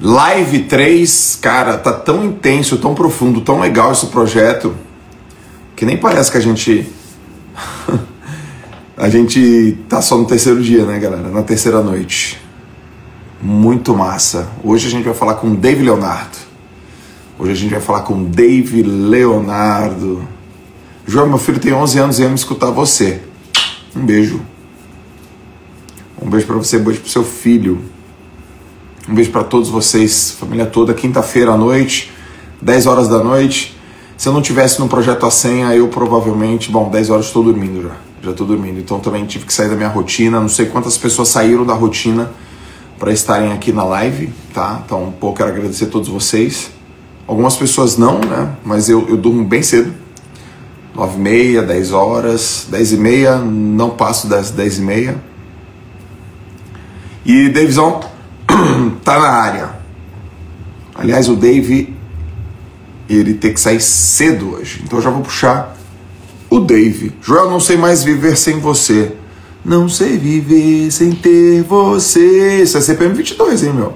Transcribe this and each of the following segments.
Live 3, cara, tá tão intenso, tão profundo, tão legal esse projeto, que nem parece que a gente a gente tá só no terceiro dia, né, galera? Na terceira noite. Muito massa. Hoje a gente vai falar com o Dave Leonardo. João, meu filho tem 11 anos e ama escutar você. Um beijo. Um beijo pra você, um beijo pro seu filho. Um beijo pra todos vocês, família toda. Quinta-feira à noite, 10 horas da noite. Se eu não tivesse no Projeto A Senha, eu provavelmente... Bom, 10 horas estou dormindo já. Já estou dormindo. Então também tive que sair da minha rotina. Não sei quantas pessoas saíram da rotina para estarem aqui na live, tá? Então, pô, quero agradecer a todos vocês. Algumas pessoas não, né? Mas eu durmo bem cedo. 9h30, 10 horas, 10h30, não passo das 10h30. E Davizão tá na área. Aliás, o Dave, ele tem que sair cedo hoje. Então eu já vou puxar o Dave. Joel, não sei mais viver sem você. Não sei viver sem ter você. Isso é CPM 22, hein, meu?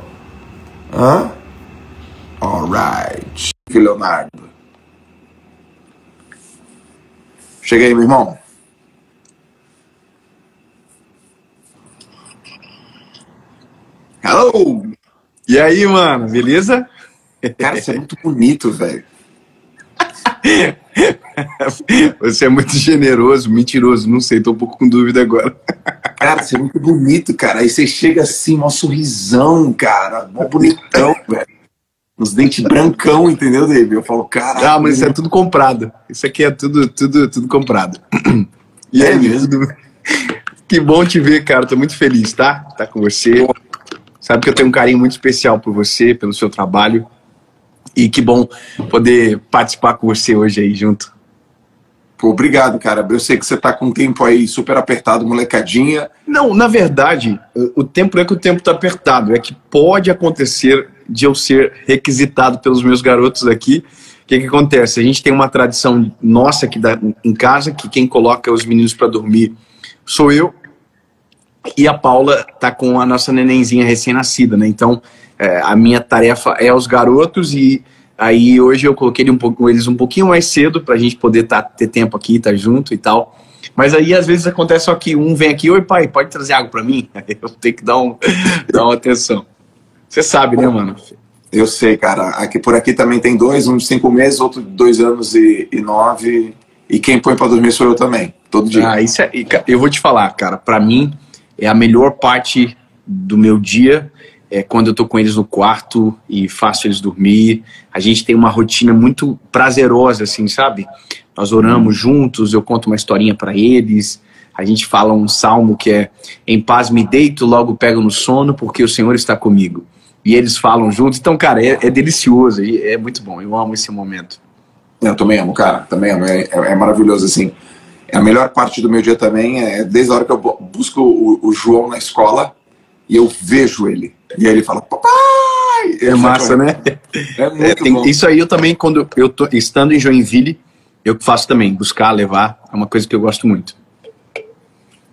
Hã? Alright. Leonardo. Chega aí, meu irmão. Hello! E aí, mano, beleza? Cara, você é muito bonito, velho. Você é muito generoso, mentiroso, não sei, tô um pouco com dúvida agora. Cara, você é muito bonito, cara. Aí você chega assim, mó sorrisão, cara. Mó bonitão, velho. Os dentes brancão, entendeu, David? Eu falo, cara. Ah, mas isso é tudo comprado. Isso aqui é tudo comprado. E aí, mesmo? Que bom te ver, cara. Tô muito feliz, tá? Tá com você. Sabe que eu tenho um carinho muito especial por você, pelo seu trabalho. E que bom poder participar com você hoje aí junto. Pô, obrigado, cara. Eu sei que você tá com um tempo aí super apertado, molecadinha. Não, na verdade, o tempo não é que o tempo tá apertado, é que pode acontecer de eu ser requisitado pelos meus garotos aqui. O que acontece? A gente tem uma tradição nossa aqui em casa, que quem coloca os meninos para dormir sou eu, e a Paula tá com a nossa nenenzinha recém-nascida, né? Então, a minha tarefa é os garotos, e aí hoje eu coloquei eles um pouquinho mais cedo pra gente poder ter tempo aqui, estar junto e tal. Mas aí às vezes acontece só que um vem aqui, oi pai, pode trazer água pra mim? Eu tenho que dar uma atenção. Você sabe, né, mano? Eu sei, cara. Por aqui também tem dois, um de 5 meses, outro de 2 anos e 9. E quem põe pra dormir sou eu também, todo dia. Ah, isso eu vou te falar, cara, pra mim é a melhor parte do meu dia, é quando eu tô com eles no quarto e faço eles dormir. A gente tem uma rotina muito prazerosa, assim, sabe? Nós oramos juntos, eu conto uma historinha pra eles, a gente fala um salmo que é: em paz me deito, logo pego no sono, porque o Senhor está comigo. E eles falam juntos. Então, cara, é delicioso, é muito bom, eu amo esse momento. Eu também amo, cara, também amo, é maravilhoso, assim. A melhor parte do meu dia também é desde a hora que eu busco o João na escola e eu vejo ele. E aí ele fala, papai! É massa, né? É muito bom. Isso aí eu também, quando eu tô estando em Joinville, eu faço também, buscar, levar, é uma coisa que eu gosto muito.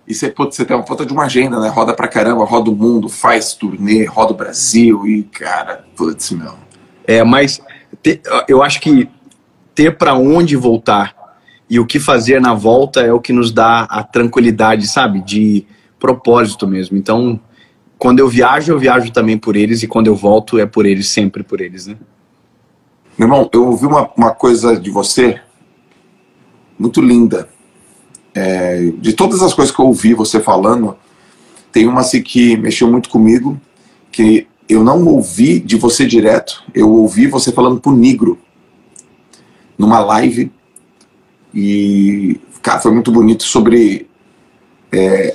E você tem uma puta de uma agenda, né? Roda pra caramba, roda o mundo, faz turnê, roda o Brasil e, cara, putz, meu. Mas eu acho que ter pra onde voltar e o que fazer na volta é o que nos dá a tranquilidade, sabe? De propósito mesmo. Então, quando eu viajo também por eles, e quando eu volto é por eles, sempre por eles, né? Meu irmão, eu ouvi uma coisa de você muito linda. De todas as coisas que eu ouvi você falando, tem uma assim que mexeu muito comigo, que eu não ouvi de você direto, eu ouvi você falando pro Negro, numa live, e, cara, foi muito bonito sobre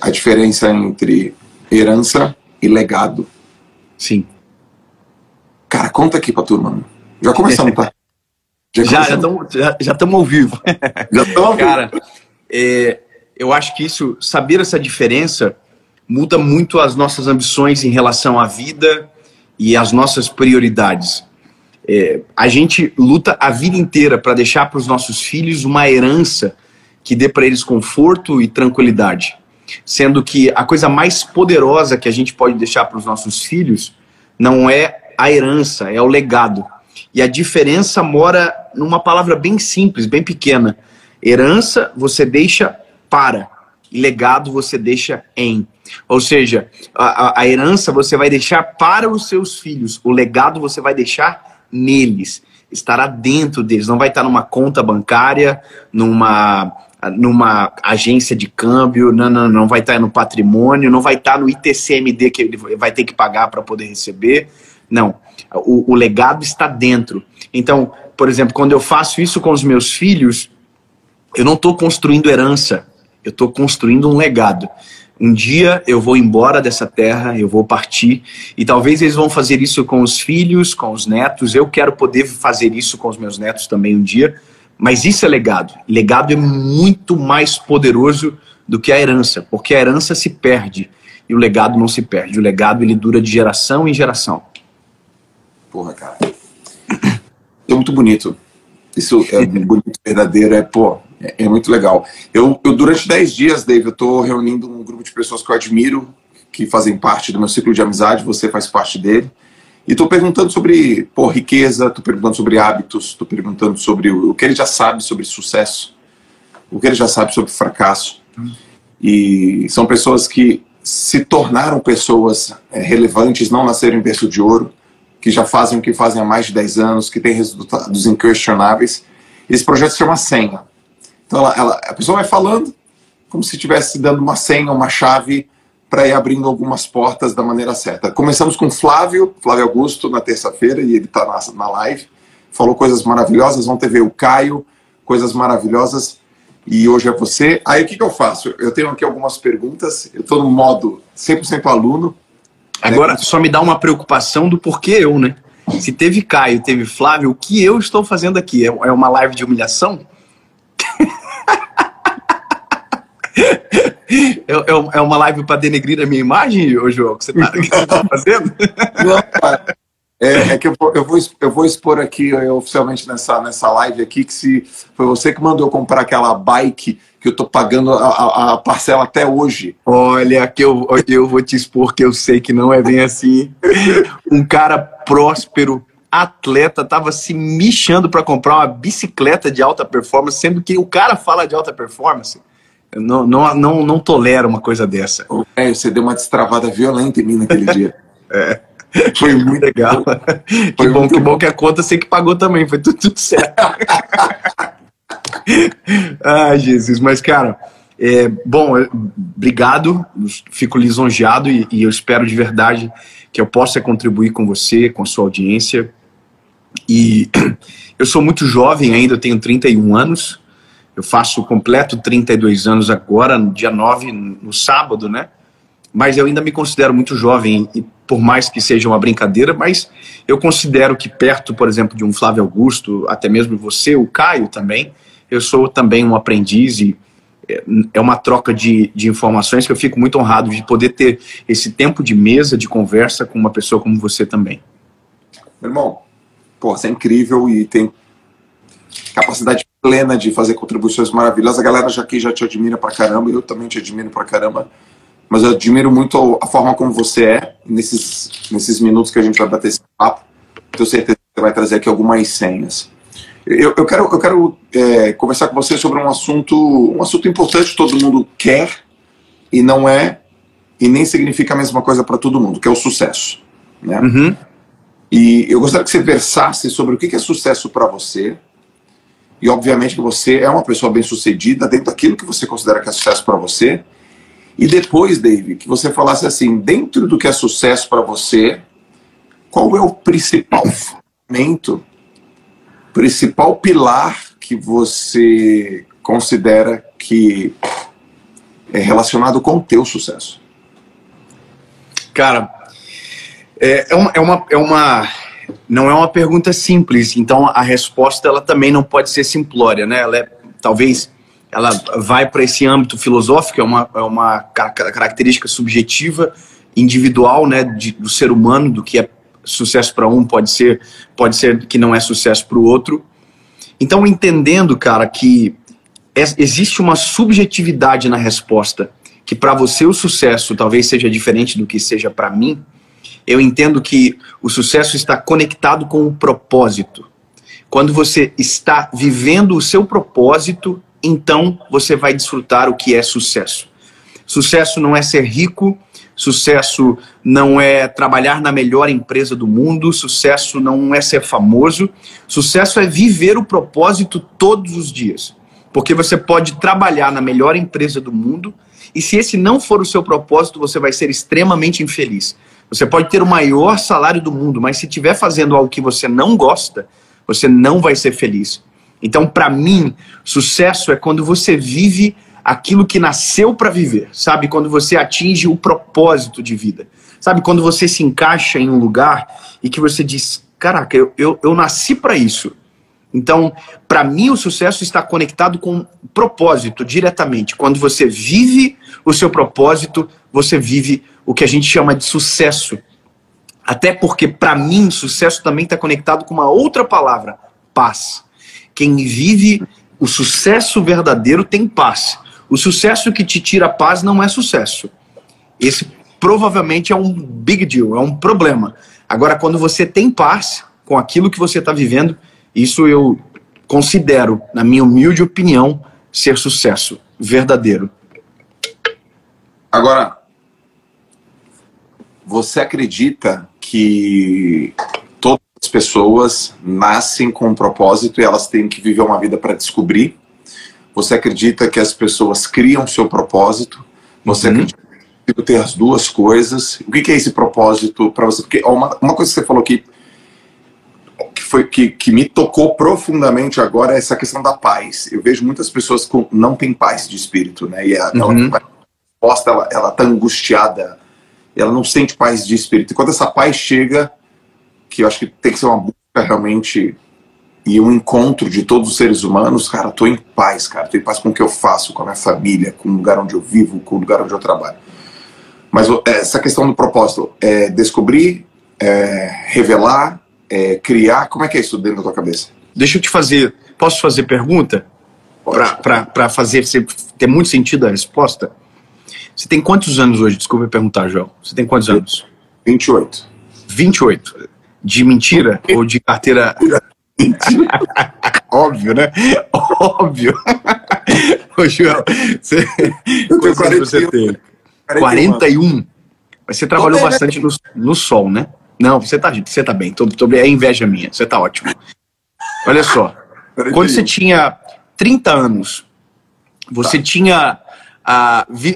a diferença entre herança e legado. Sim. Cara, conta aqui pra turma, mano. Já começamos, tá? Já estamos ao vivo. Já estamos ao vivo. Cara, eu acho que saber essa diferença muda muito as nossas ambições em relação à vida e as nossas prioridades. A gente luta a vida inteira para deixar para os nossos filhos uma herança que dê para eles conforto e tranquilidade. Sendo que a coisa mais poderosa que a gente pode deixar para os nossos filhos não é a herança, é o legado. E a diferença mora numa palavra bem simples, bem pequena. Herança você deixa para, e legado você deixa em. Ou seja, a herança você vai deixar para os seus filhos, o legado você vai deixar neles, estará dentro deles, não vai estar numa conta bancária, numa agência de câmbio, não vai estar no patrimônio, não vai estar no ITCMD que ele vai ter que pagar para poder receber. Não, o legado está dentro. Então, por exemplo, quando eu faço isso com os meus filhos, eu não estou construindo herança, eu estou construindo um legado. Um dia eu vou embora dessa terra, eu vou partir, e talvez eles vão fazer isso com os filhos, com os netos. Eu quero poder fazer isso com os meus netos também um dia, mas isso é legado. Legado é muito mais poderoso do que a herança, porque a herança se perde e o legado não se perde. O legado ele dura de geração em geração. Porra, cara. É muito bonito. Isso é bonito, verdadeiro, é muito legal. Eu durante 10 dias, Dave, eu estou reunindo um grupo de pessoas que eu admiro, que fazem parte do meu ciclo de amizade, você faz parte dele, e estou perguntando sobre riqueza, estou perguntando sobre hábitos, estou perguntando sobre o que ele já sabe sobre sucesso, o que ele já sabe sobre fracasso. E são pessoas que se tornaram pessoas relevantes, não nasceram em berço de ouro, que já fazem o que fazem há mais de 10 anos, que têm resultados inquestionáveis. Esse projeto se chama Senha. Então a pessoa vai falando como se estivesse dando uma senha, uma chave para ir abrindo algumas portas da maneira certa. Começamos com Flávio Augusto, na terça-feira, e ele está na live. Falou coisas maravilhosas. Vão ter ver o Caio, coisas maravilhosas. E hoje é você. Aí o que eu faço? Eu tenho aqui algumas perguntas. Eu estou no modo 100% aluno. Agora, só me dá uma preocupação do porquê eu, né? Se teve Caio, teve Flávio, o que eu estou fazendo aqui? É uma live de humilhação? É uma live para denegrir a minha imagem, ô João, que você tá fazendo? Não, cara. É que eu vou expor aqui oficialmente nessa live aqui que se foi você que mandou comprar aquela bike que eu tô pagando a parcela até hoje. Olha, que eu vou te expor que eu sei que não é bem assim. Um cara próspero, atleta, tava se mexendo para comprar uma bicicleta de alta performance, sendo que o cara fala de alta performance. Eu não tolero uma coisa dessa. Você deu uma destravada violenta em mim naquele dia. Foi muito legal. Que bom que a conta você que pagou também, foi tudo certo. Ai, Jesus, mas cara, obrigado, fico lisonjeado e eu espero de verdade que eu possa contribuir com você, com a sua audiência. E eu sou muito jovem ainda, eu tenho 31 anos, eu faço completo 32 anos agora, no dia 9, no sábado, né? Mas eu ainda me considero muito jovem, e por mais que seja uma brincadeira, mas eu considero que perto, por exemplo, de um Flávio Augusto, até mesmo você, o Caio também, eu sou também um aprendiz e é uma troca de informações que eu fico muito honrado de poder ter esse tempo de mesa, de conversa com uma pessoa como você também. Meu irmão, você é incrível e tem capacidade plena de fazer contribuições maravilhosas. A galera já te admira pra caramba, eu também te admiro pra caramba. Mas eu admiro muito a forma como você é, nesses minutos que a gente vai bater esse papo. Tenho certeza que você vai trazer aqui algumas senhas. Eu quero conversar com você sobre um assunto importante, todo mundo quer, e não é, e nem significa a mesma coisa para todo mundo, que é o sucesso. Né? Uhum. E eu gostaria que você versasse sobre o que é sucesso para você, e obviamente que você é uma pessoa bem-sucedida dentro daquilo que você considera que é sucesso para você. E depois, Dave, que você falasse assim, dentro do que é sucesso para você, qual é o principal fundamento, principal pilar que você considera que é relacionado com o teu sucesso? Cara, não é uma pergunta simples, então a resposta ela também não pode ser simplória, né? Talvez ela vai para esse âmbito filosófico, é uma característica subjetiva, individual, né, do ser humano, do que é sucesso para um pode ser que não é sucesso para o outro. Então, entendendo, cara, que existe uma subjetividade na resposta, que para você o sucesso talvez seja diferente do que seja para mim, eu entendo que o sucesso está conectado com o propósito. Quando você está vivendo o seu propósito, então você vai desfrutar o que é sucesso. Sucesso não é ser rico, sucesso não é trabalhar na melhor empresa do mundo, sucesso não é ser famoso, sucesso é viver o propósito todos os dias. Porque você pode trabalhar na melhor empresa do mundo e se esse não for o seu propósito, você vai ser extremamente infeliz. Você pode ter o maior salário do mundo, mas se estiver fazendo algo que você não gosta, você não vai ser feliz. Então, para mim, sucesso é quando você vive aquilo que nasceu para viver, sabe? Quando você atinge o propósito de vida. Sabe? Quando você se encaixa em um lugar e que você diz, caraca, eu nasci para isso. Então, para mim, o sucesso está conectado com propósito diretamente. Quando você vive o seu propósito, você vive o que a gente chama de sucesso. Até porque, para mim, sucesso também está conectado com uma outra palavra, paz. Quem vive o sucesso verdadeiro tem paz. O sucesso que te tira paz não é sucesso. Esse provavelmente é um big deal, é um problema. Agora, quando você tem paz com aquilo que você está vivendo, isso eu considero, na minha humilde opinião, ser sucesso verdadeiro. Agora, você acredita que todas as pessoas nascem com um propósito e elas têm que viver uma vida para descobrir? Você acredita que as pessoas criam seu propósito? Você acredita que ter as duas coisas? O que é esse propósito para você? Porque uma coisa que você falou que me tocou profundamente agora é essa questão da paz. Eu vejo muitas pessoas que não têm paz de espírito, né? E ela tá angustiada, ela não sente paz de espírito. E quando essa paz chega, que eu acho que tem que ser uma busca realmente e um encontro de todos os seres humanos, cara, tô em paz, cara. Tô em paz com o que eu faço, com a minha família, com o lugar onde eu vivo, com o lugar onde eu trabalho. Mas essa questão do propósito, descobrir, revelar, criar, como é que é isso dentro da tua cabeça? Deixa eu te fazer, posso fazer pergunta? Para fazer ter muito sentido a resposta? Você tem quantos anos hoje? Desculpa perguntar, João. Você tem quantos anos? 28. 28? De mentira ou de carteira? Óbvio, né? Óbvio. Ô, João, quantos anos você tem? 41? Mas você trabalhou bastante no sol, né? Não, você tá bem. É inveja minha. Você tá ótimo. Olha só. Quando você tinha 30 anos, você tinha...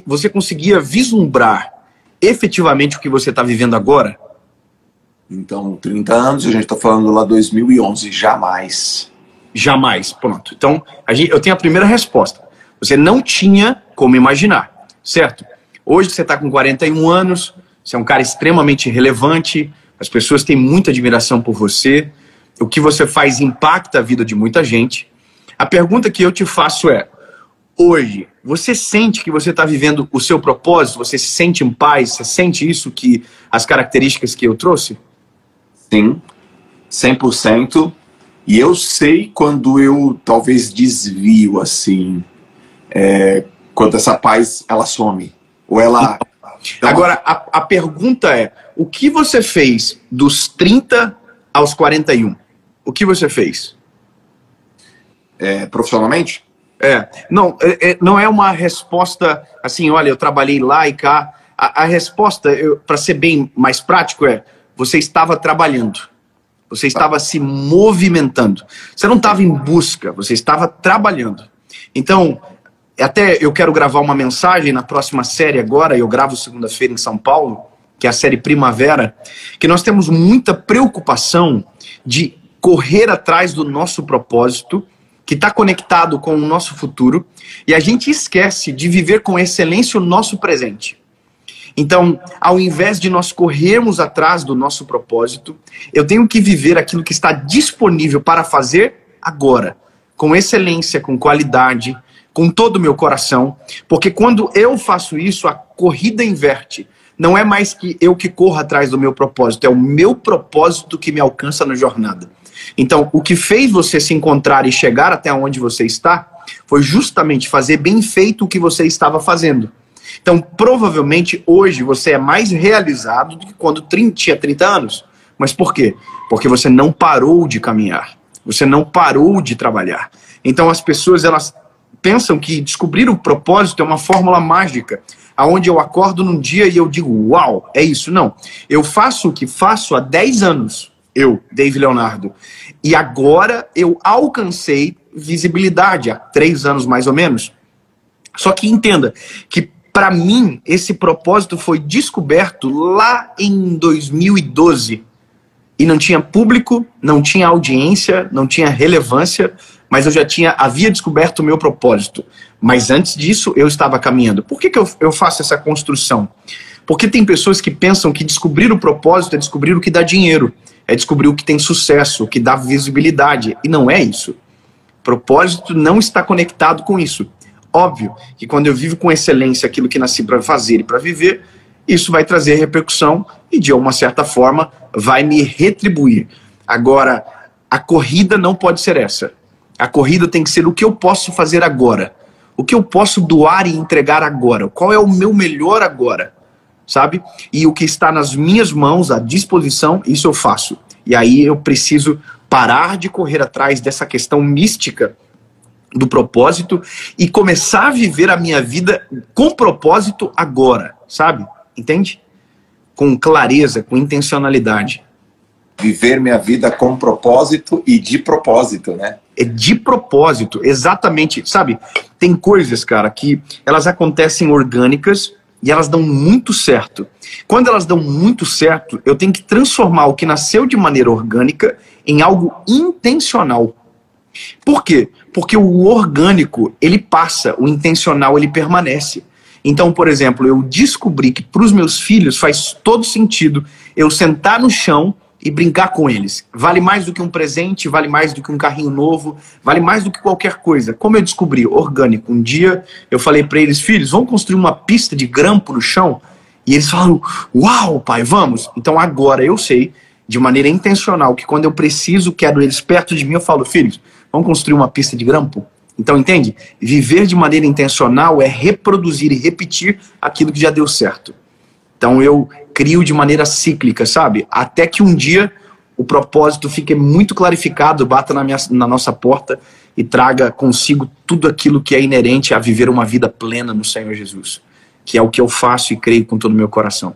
você conseguia vislumbrar efetivamente o que você está vivendo agora? Então, 30 anos, a gente está falando lá 2011. Jamais. Jamais, pronto. Então, eu tenho a primeira resposta. Você não tinha como imaginar, certo? Hoje você está com 41 anos, você é um cara extremamente relevante, as pessoas têm muita admiração por você, o que você faz impacta a vida de muita gente. A pergunta que eu te faço é, hoje, você sente que você está vivendo o seu propósito? Você se sente em paz? Você sente isso, as características que eu trouxe? Sim, 100%. E eu sei quando eu talvez desvio, assim, quando essa paz, ela some. Ou ela... Agora, a pergunta é, o que você fez dos 30 aos 41? O que você fez? Profissionalmente? Não é uma resposta assim, olha, eu trabalhei lá e cá. A resposta, para ser bem mais prático, você estava trabalhando. Você estava se movimentando. Você não estava em busca, você estava trabalhando. Então, até eu quero gravar uma mensagem na próxima série agora, eu gravo segunda-feira em São Paulo, que é a série Primavera, que nós temos muita preocupação de correr atrás do nosso propósito, que está conectado com o nosso futuro, e a gente esquece de viver com excelência o nosso presente. Então, ao invés de nós corrermos atrás do nosso propósito, eu tenho que viver aquilo que está disponível para fazer agora, com excelência, com qualidade, com todo o meu coração, porque quando eu faço isso, a corrida inverte. Não é mais que eu que corro atrás do meu propósito, é o meu propósito que me alcança na jornada. Então, o que fez você se encontrar e chegar até onde você está, foi justamente fazer bem feito o que você estava fazendo. Então, provavelmente, hoje você é mais realizado do que quando tinha 30 anos. Mas por quê? Porque você não parou de caminhar. Você não parou de trabalhar. Então, as pessoas, elas pensam que descobrir o propósito é uma fórmula mágica, aonde eu acordo num dia e eu digo, uau, é isso. Não. Eu faço o que faço há 10 anos. Eu, Dave Leonardo. E agora eu alcancei visibilidade, há 3 anos mais ou menos. Só que entenda que, para mim, esse propósito foi descoberto lá em 2012. E não tinha público, não tinha audiência, não tinha relevância, mas eu já havia descoberto o meu propósito. Mas antes disso, eu estava caminhando. Por que eu faço essa construção? Porque tem pessoas que pensam que descobrir o propósito é descobrir o que dá dinheiro, é descobrir o que tem sucesso, o que dá visibilidade. E não é isso. Propósito não está conectado com isso. Óbvio que quando eu vivo com excelência aquilo que nasci para fazer e para viver, isso vai trazer repercussão e, de uma certa forma, vai me retribuir. Agora, a corrida não pode ser essa. A corrida tem que ser o que eu posso fazer agora. O que eu posso doar e entregar agora. Qual é o meu melhor agora? Sabe? E o que está nas minhas mãos, à disposição, isso eu faço. E aí eu preciso parar de correr atrás dessa questão mística do propósito e começar a viver a minha vida com propósito agora, sabe? Entende? Com clareza, com intencionalidade. Viver minha vida com propósito e de propósito, né? É de propósito, exatamente. Sabe, tem coisas, cara, que elas acontecem orgânicas e elas dão muito certo. Quando elas dão muito certo, eu tenho que transformar o que nasceu de maneira orgânica em algo intencional. Por quê? Porque o orgânico, ele passa, o intencional, ele permanece. Então, por exemplo, eu descobri que para os meus filhos faz todo sentido eu sentar no chão e brincar com eles. Vale mais do que um presente, vale mais do que um carrinho novo, vale mais do que qualquer coisa. Como eu descobri? Orgânico. Um dia eu falei para eles, filhos, vamos construir uma pista de grampo no chão? E eles falaram, uau, pai, vamos. Então agora eu sei, de maneira intencional, que quando eu preciso, quero eles perto de mim, eu falo, filhos, vamos construir uma pista de grampo? Então, entende? Viver de maneira intencional é reproduzir e repetir aquilo que já deu certo. Então, eu crio de maneira cíclica, sabe? Até que um dia o propósito fique muito clarificado, bata na nossa porta e traga consigo tudo aquilo que é inerente a viver uma vida plena no Senhor Jesus. Que é o que eu faço e creio com todo o meu coração.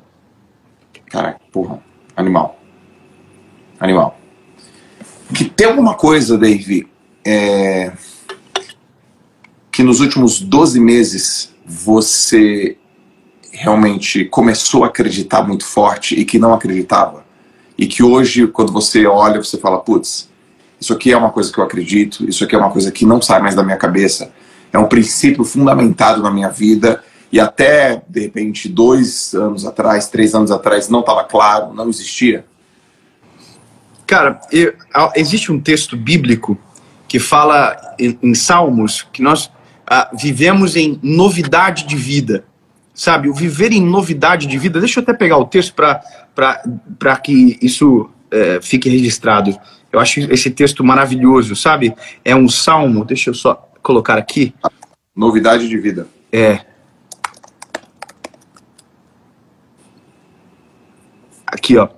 Caraca, porra. Animal. Animal. Que tem alguma coisa, Dave, que nos últimos 12 meses você realmente começou a acreditar muito forte e que não acreditava? E que hoje, quando você olha, você fala, putz, isso aqui é uma coisa que eu acredito, isso aqui é uma coisa que não sai mais da minha cabeça, é um princípio fundamentado na minha vida e até, de repente, 2 anos atrás, 3 anos atrás, não estava claro, não existia? Cara, existe um texto bíblico que fala em Salmos que nós vivemos em novidade de vida. Sabe, o viver em novidade de vida. Deixa eu até pegar o texto para que isso fique registrado. Eu acho esse texto maravilhoso, sabe? É um salmo, deixa eu só colocar aqui. Novidade de vida. Aqui, ó.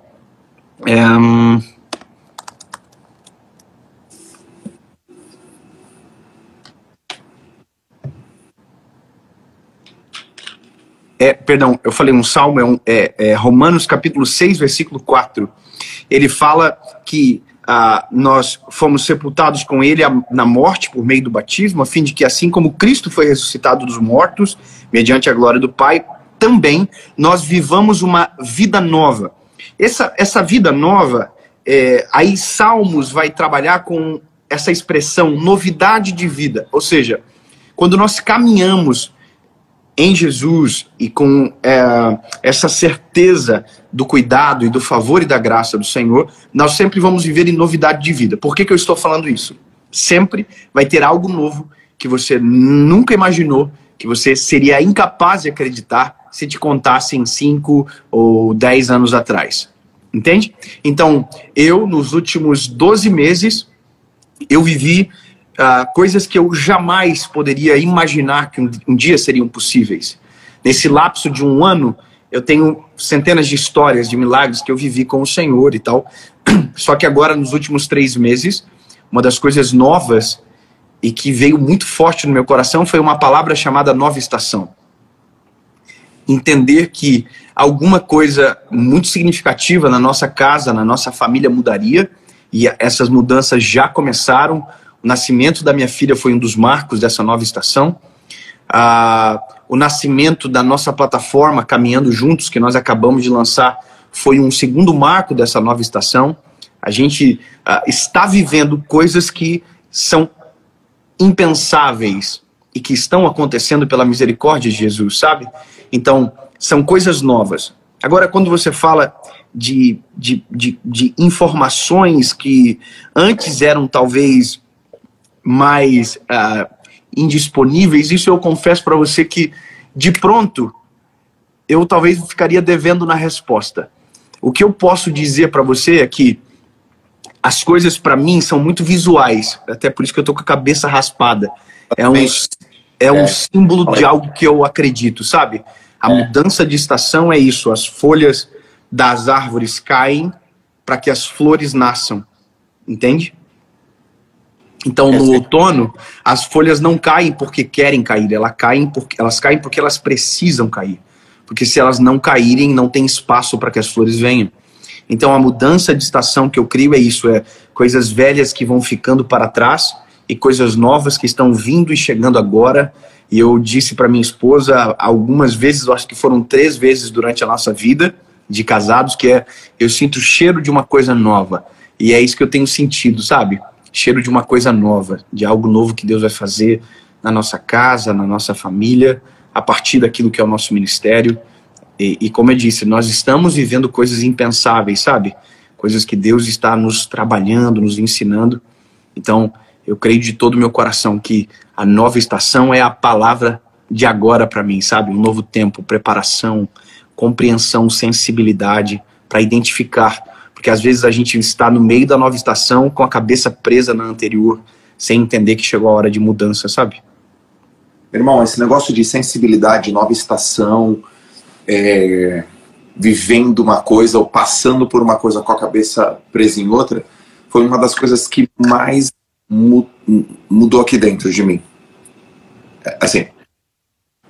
Perdão, eu falei um salmo, é Romanos capítulo 6, versículo 4. Ele fala que nós fomos sepultados com ele na morte por meio do batismo, a fim de que assim como Cristo foi ressuscitado dos mortos, mediante a glória do Pai, também nós vivamos uma vida nova. Essa vida nova, aí Salmos vai trabalhar com essa expressão novidade de vida. Ou seja, quando nós caminhamos em Jesus e com essa certeza do cuidado e do favor e da graça do Senhor, nós sempre vamos viver em novidade de vida. Por que eu estou falando isso? Sempre vai ter algo novo que você nunca imaginou, que você seria incapaz de acreditar se te contassem 5 ou 10 anos atrás. Entende? Então, nos últimos 12 meses, eu vivi coisas que eu jamais poderia imaginar que um dia seriam possíveis. nesse lapso de um ano, eu tenho centenas de histórias de milagres que eu vivi com o Senhor e tal. Só que agora, nos últimos 3 meses, uma das coisas novas e que veio muito forte no meu coração foi uma palavra chamada nova estação. Entender que alguma coisa muito significativa na nossa casa, na nossa família mudaria, e essas mudanças já começaram. O nascimento da minha filha foi um dos marcos dessa nova estação. O nascimento da nossa plataforma Caminhando Juntos, que nós acabamos de lançar, foi um segundo marco dessa nova estação. A gente está vivendo coisas que são impensáveis e que estão acontecendo pela misericórdia de Jesus, sabe? Então, são coisas novas. Agora, quando você fala de informações que antes eram talvez mais indisponíveis, isso eu confesso para você que, de pronto, eu talvez ficaria devendo na resposta. O que eu posso dizer para você é que as coisas para mim são muito visuais, até por isso que eu tô com a cabeça raspada. É um símbolo de algo que eu acredito, sabe? A mudança de estação é isso, as folhas das árvores caem para que as flores nasçam, entende? Então, no outono, as folhas não caem porque querem cair, elas caem porque elas precisam cair. Porque se elas não caírem, não tem espaço para que as flores venham. Então, a mudança de estação que eu crio é isso, é coisas velhas que vão ficando para trás e coisas novas que estão vindo e chegando agora. E eu disse para minha esposa algumas vezes, eu acho que foram 3 vezes durante a nossa vida de casados, que eu sinto o cheiro de uma coisa nova. E é isso que eu tenho sentido, sabe? Cheiro de uma coisa nova, de algo novo que Deus vai fazer na nossa casa, na nossa família, a partir daquilo que é o nosso ministério. E como eu disse, nós estamos vivendo coisas impensáveis, sabe? Coisas que Deus está nos trabalhando, nos ensinando. Então, eu creio de todo o meu coração que a nova estação é a palavra de agora para mim, sabe? Um novo tempo, preparação, compreensão, sensibilidade para identificar. Porque às vezes a gente está no meio da nova estação com a cabeça presa na anterior, sem entender que chegou a hora de mudança, sabe? Meu irmão, esse negócio de sensibilidade, nova estação, vivendo uma coisa ou passando por uma coisa com a cabeça presa em outra, foi uma das coisas que mais mudou aqui dentro de mim. Assim,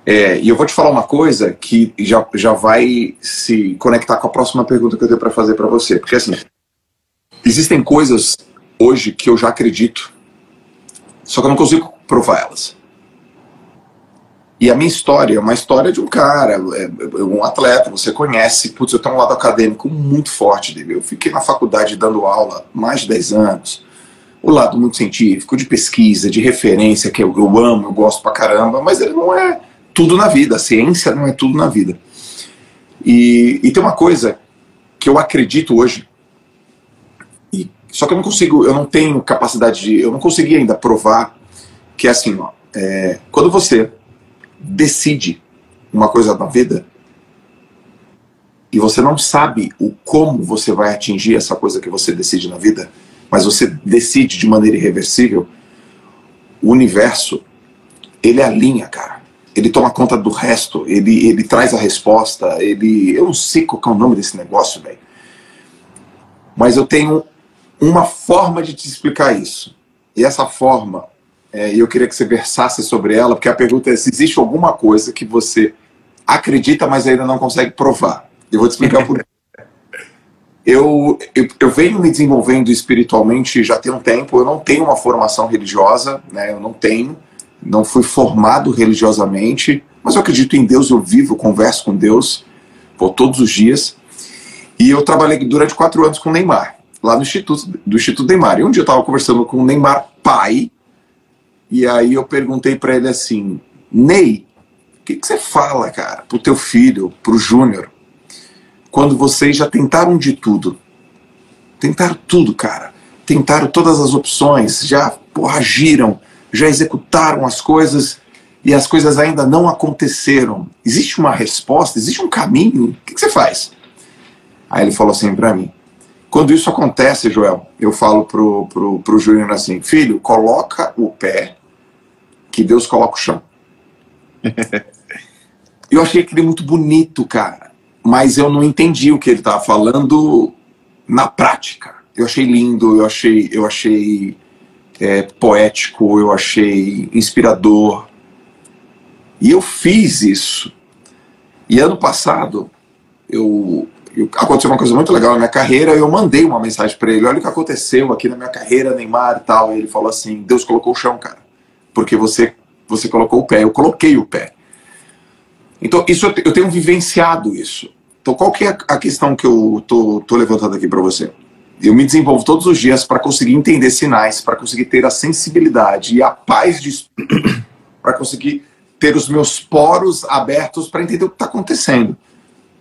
e eu vou te falar uma coisa que já vai se conectar com a próxima pergunta que eu tenho para fazer para você. Porque assim, existem coisas hoje que eu já acredito, só que eu não consigo provar elas. E a minha história é uma história de um cara, um atleta, você conhece. Putz, eu tenho um lado acadêmico muito forte dele. Eu fiquei na faculdade dando aula mais de 10 anos. O lado muito científico, de pesquisa, de referência, que eu amo, eu gosto pra caramba, mas ele não é tudo na vida. A ciência não é tudo na vida. E tem uma coisa que eu acredito hoje, só que eu não tenho capacidade eu não consegui ainda provar, que é assim, ó, quando você decide uma coisa na vida e você não sabe o como você vai atingir essa coisa que você decide na vida, mas você decide de maneira irreversível, o universo, ele alinha, cara. Ele toma conta do resto, ele traz a resposta, eu não sei qual é o nome desse negócio, velho. Mas eu tenho uma forma de te explicar isso. E essa forma, eu queria que você versasse sobre ela, porque a pergunta é se existe alguma coisa que você acredita, mas ainda não consegue provar. Eu vou te explicar por quê. Eu venho me desenvolvendo espiritualmente já tem um tempo. Eu não tenho uma formação religiosa, né? Eu não fui formado religiosamente, mas eu acredito em Deus, eu vivo, eu converso com Deus todos os dias. E eu trabalhei durante 4 anos com o Neymar, lá no Instituto Neymar. E um dia eu estava conversando com o Neymar pai, e aí eu perguntei para ele assim: Ney, o que você fala, cara, pro teu filho, pro Júnior, quando vocês já tentaram de tudo? Tentaram tudo, cara. Tentaram todas as opções, já agiram, já executaram as coisas e as coisas ainda não aconteceram. Existe uma resposta? Existe um caminho? O que você faz? Aí ele falou assim pra mim: quando isso acontece, Joel, eu falo pro Júnior assim: filho, coloca o pé que Deus coloca o chão. Eu achei aquele muito bonito, cara. Mas eu não entendi o que ele estava falando na prática. Eu achei lindo, eu achei poético, eu achei inspirador. E eu fiz isso. E ano passado, aconteceu uma coisa muito legal na minha carreira, eu mandei uma mensagem para ele: olha o que aconteceu aqui na minha carreira, Neymar e tal. E ele falou assim: Deus colocou o chão, cara. Porque você colocou o pé, eu coloquei o pé. Então, eu tenho vivenciado isso. Então, qual que é a questão que eu tô levantando aqui para você? Eu me desenvolvo todos os dias para conseguir entender sinais, para conseguir ter a sensibilidade e a paz de espírito, para conseguir ter os meus poros abertos para entender o que está acontecendo.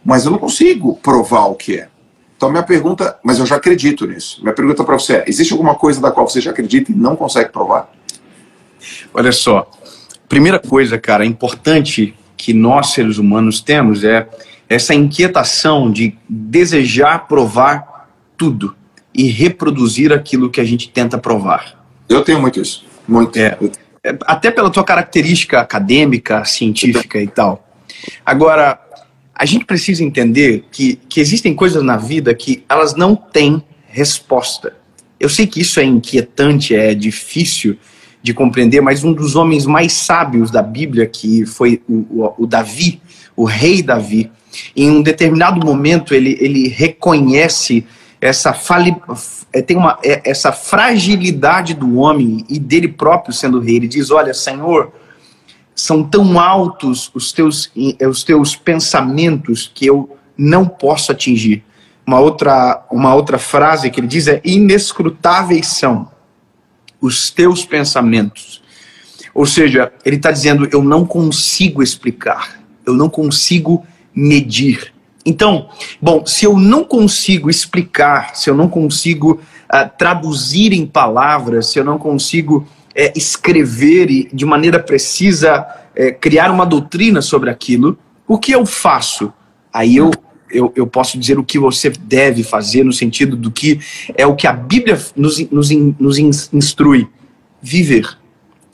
Mas eu não consigo provar o que é. Então, minha pergunta, mas eu já acredito nisso. Minha pergunta para você é: existe alguma coisa da qual você já acredita e não consegue provar? Olha só, primeira coisa, cara, importante que nós, seres humanos, temos é essa inquietação de desejar provar tudo e reproduzir aquilo que a gente tenta provar. Eu tenho muito isso. Muito. Até pela tua característica acadêmica, científica e tal. Agora, a gente precisa entender que existem coisas na vida que elas não têm resposta. Eu sei que isso é inquietante, é difícil de compreender, mas um dos homens mais sábios da Bíblia, que foi o Davi, o rei Davi, em um determinado momento ele reconhece essa fragilidade do homem e dele próprio sendo rei. Ele diz: olha, Senhor, são tão altos os teus pensamentos que eu não posso atingir. Uma outra frase que ele diz é: inescrutáveis são os teus pensamentos. Ou seja, ele está dizendo: eu não consigo explicar, eu não consigo medir. Então, bom, se eu não consigo explicar, se eu não consigo traduzir em palavras, se eu não consigo escrever e de maneira precisa criar uma doutrina sobre aquilo, o que eu faço? Aí eu posso dizer o que você deve fazer, no sentido do que é o que a Bíblia nos instrui: viver.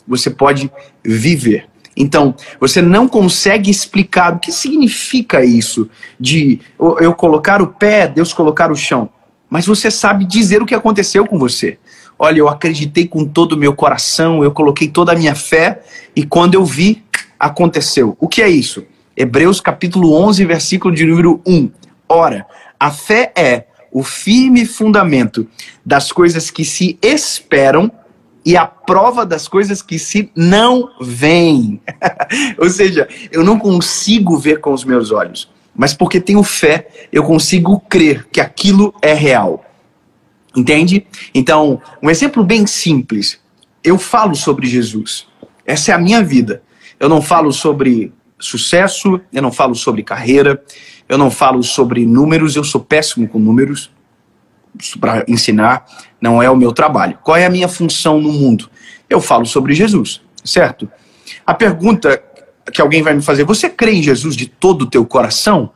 Você pode viver. Então, você não consegue explicar o que significa isso de eu colocar o pé, Deus colocar o chão. Mas você sabe dizer o que aconteceu com você. Olha, eu acreditei com todo o meu coração, eu coloquei toda a minha fé e quando eu vi, aconteceu. O que é isso? Hebreus capítulo 11, versículo de número 1. Ora, a fé é o firme fundamento das coisas que se esperam e a prova das coisas que se não veem. Ou seja, eu não consigo ver com os meus olhos, mas porque tenho fé, eu consigo crer que aquilo é real. Entende? Então, um exemplo bem simples. Eu falo sobre Jesus. Essa é a minha vida. Eu não falo sobre sucesso, eu não falo sobre carreira, eu não falo sobre números, eu sou péssimo com números. Para ensinar, não é o meu trabalho. Qual é a minha função no mundo? Eu falo sobre Jesus, certo? A pergunta que alguém vai me fazer: você crê em Jesus de todo o teu coração?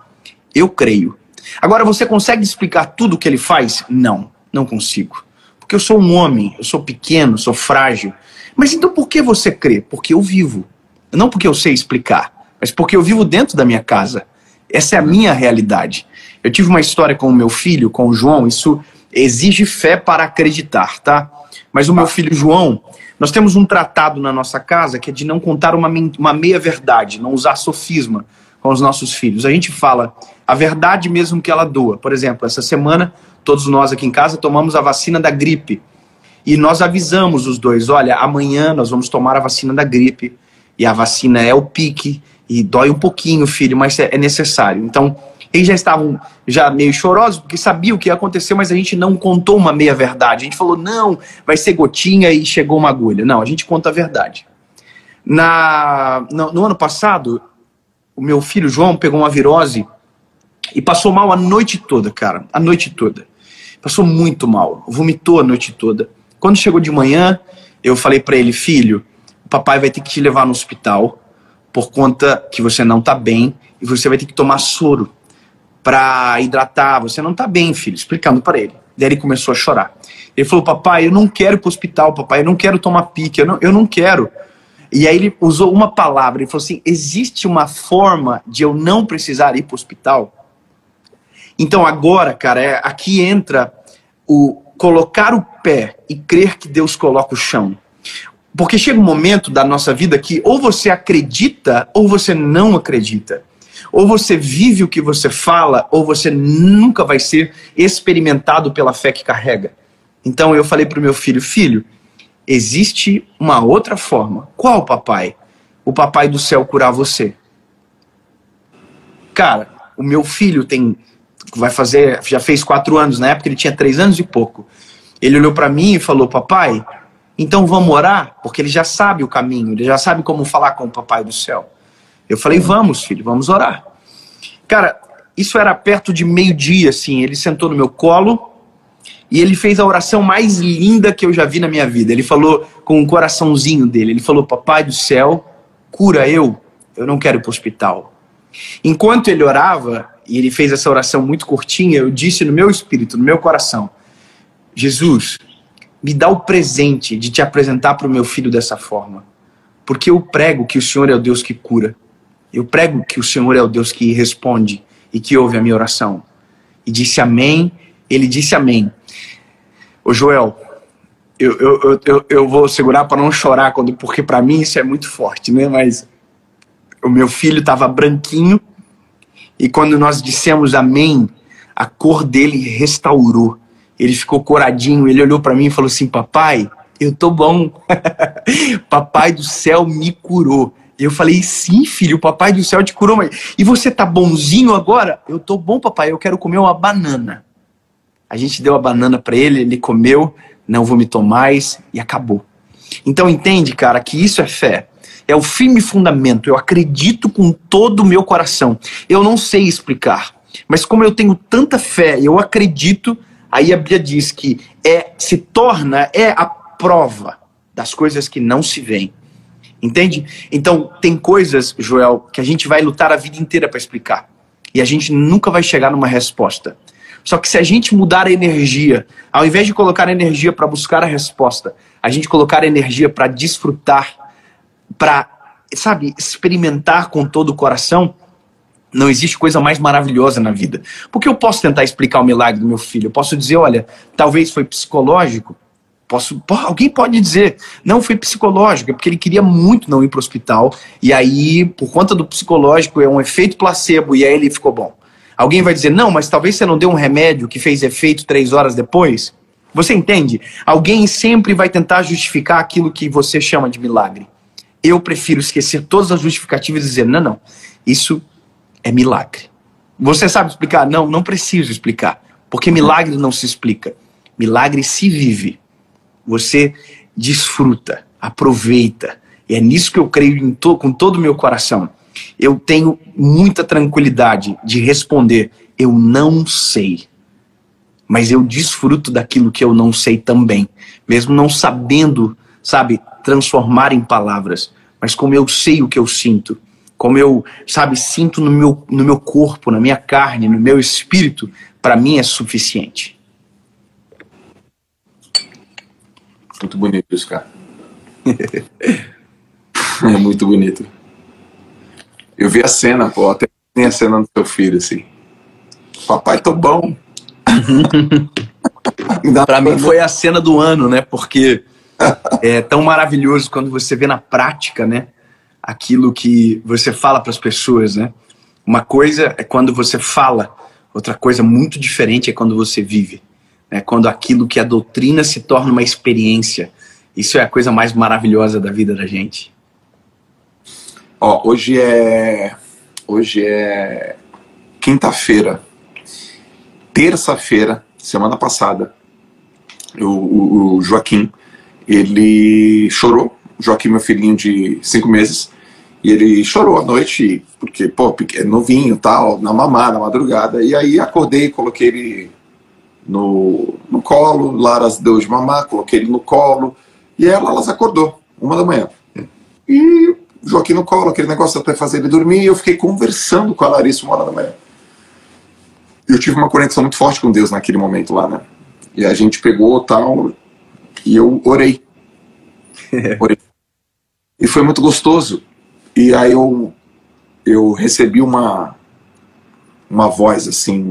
Eu creio. Agora, você consegue explicar tudo o que ele faz? Não, não consigo. Porque eu sou um homem, eu sou pequeno, sou frágil. Mas então por que você crê? Porque eu vivo. Não porque eu sei explicar, mas porque eu vivo dentro da minha casa. Essa é a minha realidade. Eu tive uma história com o meu filho, com o João. Isso exige fé para acreditar, tá? Mas o meu filho João, nós temos um tratado na nossa casa que é de não contar uma meia-verdade, não usar sofisma com os nossos filhos. A gente fala a verdade mesmo que ela doa. Por exemplo, essa semana, todos nós aqui em casa tomamos a vacina da gripe. E nós avisamos os dois: olha, amanhã nós vamos tomar a vacina da gripe. E a vacina é o pique. E dói um pouquinho, filho, mas é necessário. Então, eles já estavam meio chorosos, porque sabiam o que ia acontecer, mas a gente não contou uma meia-verdade. A gente falou: não, vai ser gotinha e chegou uma agulha. Não, a gente conta a verdade. No ano passado, o meu filho João pegou uma virose e passou mal a noite toda, cara. A noite toda. Passou muito mal. Vomitou a noite toda. Quando chegou de manhã, eu falei para ele: filho, o papai vai ter que te levar no hospital por conta que você não tá bem e você vai ter que tomar soro para hidratar. Você não tá bem, filho. Explicando para ele. Daí ele começou a chorar. Ele falou: papai, eu não quero ir pro hospital, papai, eu não quero tomar pique, eu não quero. E aí ele usou uma palavra, ele falou assim, existe uma forma de eu não precisar ir para o hospital? Então agora, cara, aqui entra o colocar o pé e crer que Deus coloca o chão. Porque chega um momento da nossa vida que ou você acredita ou você não acredita. Ou você vive o que você fala, ou você nunca vai ser experimentado pela fé que carrega. Então eu falei para o meu filho, filho, existe uma outra forma. Qual, papai? O papai do céu curar você. Cara, o meu filho já fez 4 anos, na época ele tinha 3 anos e pouco. Ele olhou para mim e falou, papai, então vamos orar? Porque ele já sabe o caminho, ele já sabe como falar com o papai do céu. Eu falei, vamos, filho, vamos orar. Cara, isso era perto de meio-dia, assim, ele sentou no meu colo e ele fez a oração mais linda que eu já vi na minha vida. Ele falou com um coraçãozinho dele, ele falou, papai do céu, cura eu não quero ir para o hospital. Enquanto ele orava, e ele fez essa oração muito curtinha, eu disse no meu espírito, no meu coração, Jesus, me dá o presente de te apresentar para o meu filho dessa forma. Porque eu prego que o Senhor é o Deus que cura. Eu prego que o Senhor é o Deus que responde e que ouve a minha oração. E disse amém, ele disse amém. Ô Joel, eu vou segurar para não chorar, porque para mim isso é muito forte, né? Mas o meu filho estava branquinho e quando nós dissemos amém, a cor dele restaurou. Ele ficou coradinho, ele olhou para mim e falou assim, papai, eu tô bom. Papai do céu me curou. E eu falei, sim, filho, o papai do céu te curou. Mas... E você tá bonzinho agora? Eu tô bom, papai, eu quero comer uma banana. A gente deu a banana para ele, ele comeu, não vomitou mais e acabou. Então entende, cara, que isso é fé. É o firme fundamento. Eu acredito com todo o meu coração. Eu não sei explicar. Mas como eu tenho tanta fé, eu acredito, aí a Bíblia diz que se torna a prova das coisas que não se veem. Entende? Então, tem coisas, Joel, que a gente vai lutar a vida inteira para explicar. E a gente nunca vai chegar numa resposta. Só que se a gente mudar a energia, ao invés de colocar energia para buscar a resposta, a gente colocar energia para desfrutar, para, sabe, experimentar com todo o coração, não existe coisa mais maravilhosa na vida. Porque eu posso tentar explicar o milagre do meu filho. Eu posso dizer, olha, talvez foi psicológico. Alguém pode dizer, não foi psicológico, é porque ele queria muito não ir para o hospital, e aí, por conta do psicológico, é um efeito placebo, e aí ele ficou bom. Alguém vai dizer, não, mas talvez você não deu um remédio que fez efeito 3 horas depois. Você entende? Alguém sempre vai tentar justificar aquilo que você chama de milagre. Eu prefiro esquecer todas as justificativas e dizer, não, isso é milagre. Você sabe explicar? Não, não preciso explicar, porque milagre não se explica. Milagre se vive. Você desfruta, aproveita. E é nisso que eu creio com todo o meu coração. Eu tenho muita tranquilidade de responder, eu não sei. Mas eu desfruto daquilo que eu não sei também. Mesmo não sabendo, sabe, transformar em palavras. Mas como eu sei o que eu sinto, como eu, sabe, sinto no meu corpo, na minha carne, no meu espírito, para mim é suficiente. Muito bonito isso, cara. É muito bonito. Eu vi a cena, pô, até tem a cena do seu filho, assim. Papai, tô bom. Pra mim foi a cena do ano, né? Porque é tão maravilhoso quando você vê na prática, né? Aquilo que você fala para as pessoas, né? Uma coisa é quando você fala, outra coisa muito diferente é quando você vive. Né? Quando aquilo que é doutrina se torna uma experiência. Isso é a coisa mais maravilhosa da vida da gente. Ó, hoje é quinta-feira. Terça-feira, semana passada, o Joaquim, ele chorou. O Joaquim, meu filhinho de 5 meses, e ele chorou à noite, porque, pô, pequeno, novinho, tal, na mamá, na madrugada. E aí acordei, coloquei ele no colo, Laras deu de mamar, coloquei ele no colo, e ela, Laras acordou, 1h da manhã. E o Joaquim no colo, aquele negócio até fazer ele dormir, e eu fiquei conversando com a Larissa 1h da manhã. Eu tive uma conexão muito forte com Deus naquele momento lá, né? E a gente pegou tal, e eu orei. Orei. E foi muito gostoso. E aí eu recebi uma voz, assim,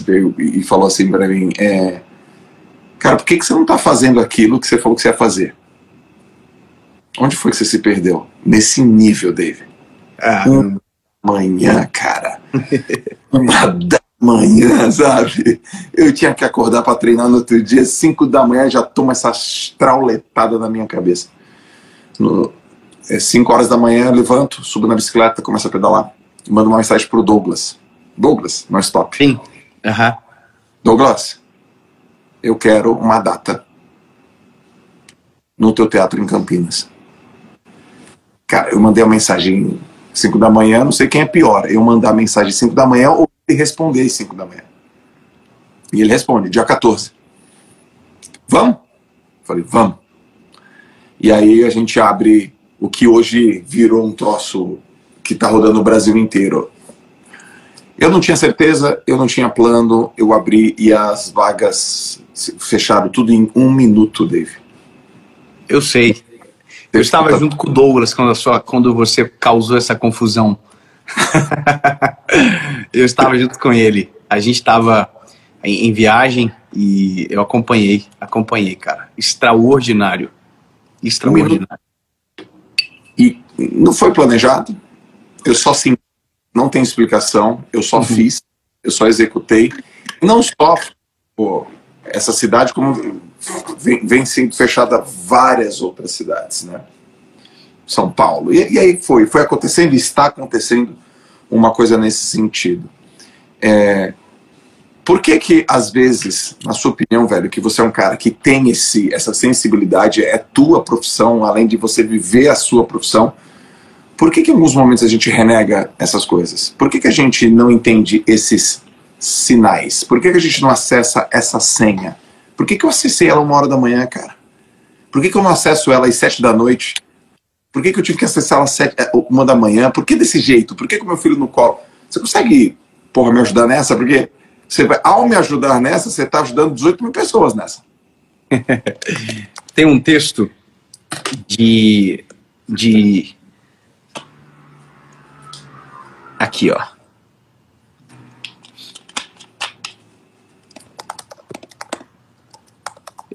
veio e falou assim para mim, cara, por que você não está fazendo aquilo que você falou que você ia fazer? Onde foi que você se perdeu? Nesse nível, David. Manhã, cara. 1h da manhã, sabe? Eu tinha que acordar para treinar no outro dia, 5 da manhã, já toma essa trauletada na minha cabeça. 5 horas da manhã, eu levanto, subo na bicicleta, começo a pedalar. Mando uma mensagem pro Douglas. Douglas, no stop. Sim. Douglas, eu quero uma data no teu teatro em Campinas. Cara, eu mandei uma mensagem 5 da manhã, não sei quem é pior, eu mandar a mensagem 5 da manhã ou ele responder às 5 da manhã. E ele responde, dia 14. Vamos? Falei, vamos. E aí a gente abre o que hoje virou um troço que tá rodando no Brasil inteiro. Eu não tinha certeza, eu não tinha plano, eu abri e as vagas fecharam tudo em 1 minuto, Dave. Eu sei. Eu estava junto com o Douglas quando você causou essa confusão. Eu estava junto com ele. A gente estava em viagem e eu acompanhei, cara. Extraordinário. Extraordinário. E não foi planejado. Eu só senti, não tem explicação. Eu só fiz, eu só executei. Não só essa cidade, como vem sendo fechada várias outras cidades, né? São Paulo. E aí foi acontecendo e está acontecendo uma coisa nesse sentido. Por que às vezes, na sua opinião, velho, que você é um cara que tem essa sensibilidade, é tua profissão, além de você viver a sua profissão, por que em alguns momentos a gente renega essas coisas? Por que a gente não entende esses sinais? Por que a gente não acessa essa senha? Por que eu acessei ela 1h da manhã, cara? Por que eu não acesso ela às 7 da noite? Por que eu tive que acessar ela 1 da manhã? Por que desse jeito? Por que com meu filho no colo? Você consegue, me ajudar nessa? Porque ao me ajudar nessa, você está ajudando 18 mil pessoas nessa. Tem um texto aqui, ó.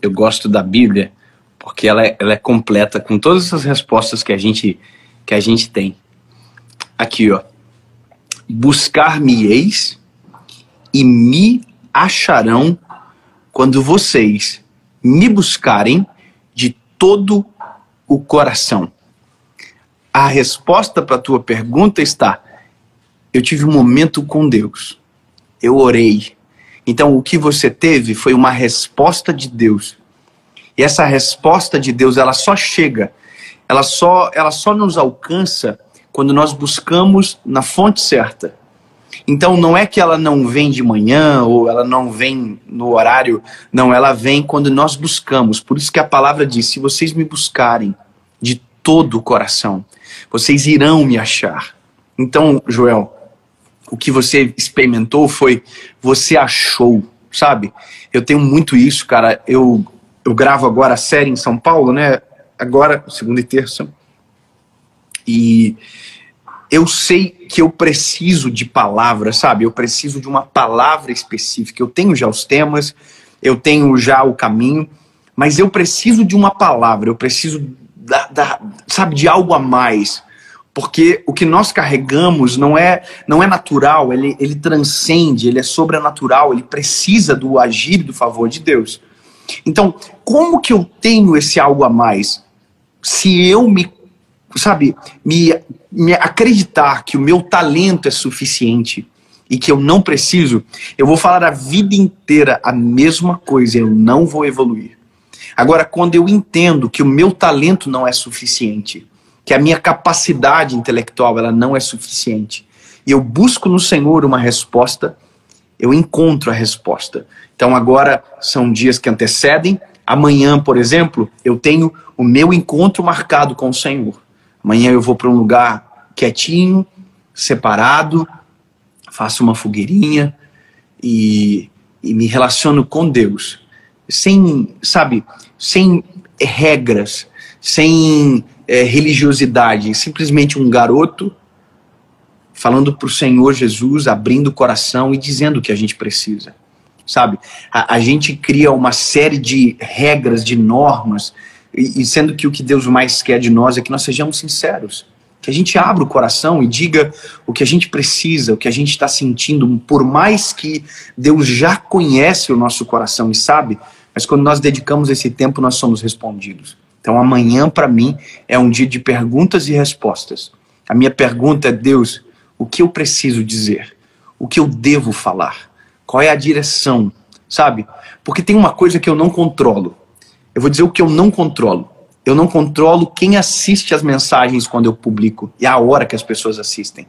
Eu gosto da Bíblia porque ela é completa com todas essas respostas que a gente tem. Aqui, ó. Buscar-me-eis e me acharão quando vocês me buscarem de todo o coração. A resposta para a tua pergunta está: eu tive um momento com Deus. Eu orei. Então o que você teve foi uma resposta de Deus. E essa resposta de Deus, ela só chega, ela só nos alcança quando nós buscamos na fonte certa. Então não é que ela não vem de manhã ou ela não vem no horário, não, ela vem quando nós buscamos. Por isso que a palavra diz: se vocês me buscarem de todo o coração, vocês irão me achar. Então, Joel, o que você experimentou foi, você achou, sabe? Eu tenho muito isso, cara. Eu gravo agora a série em São Paulo, né? Agora, segunda e terça. E eu sei que eu preciso de palavras, sabe? Eu preciso de uma palavra específica. Eu tenho já os temas, eu tenho já o caminho, mas eu preciso de uma palavra, eu preciso, sabe, de algo a mais. Porque o que nós carregamos não é natural, ele transcende, ele é sobrenatural, ele precisa do agir e do favor de Deus. Então, como que eu tenho esse algo a mais? Se eu me acreditar que o meu talento é suficiente e que eu não preciso, eu vou falar a vida inteira a mesma coisa, eu não vou evoluir. Agora, quando eu entendo que o meu talento não é suficiente, que a minha capacidade intelectual ela não é suficiente, e eu busco no Senhor uma resposta, eu encontro a resposta. Então agora são dias que antecedem. Amanhã, por exemplo, eu tenho o meu encontro marcado com o Senhor. Amanhã eu vou para um lugar quietinho, separado, faço uma fogueirinha e me relaciono com Deus. Sem regras, sem religiosidade, simplesmente um garoto falando para o Senhor Jesus, abrindo o coração e dizendo o que a gente precisa, sabe? A gente cria uma série de regras, de normas, e sendo que o que Deus mais quer de nós é que nós sejamos sinceros, que a gente abra o coração e diga o que a gente precisa, o que a gente está sentindo, por mais que Deus já conhece o nosso coração e sabe, mas quando nós dedicamos esse tempo, nós somos respondidos. Então amanhã, para mim, é um dia de perguntas e respostas. A minha pergunta é: Deus, o que eu preciso dizer? O que eu devo falar? Qual é a direção? Sabe? Porque tem uma coisa que eu não controlo. Eu vou dizer o que eu não controlo. Eu não controlo quem assiste as mensagens quando eu publico e a hora que as pessoas assistem.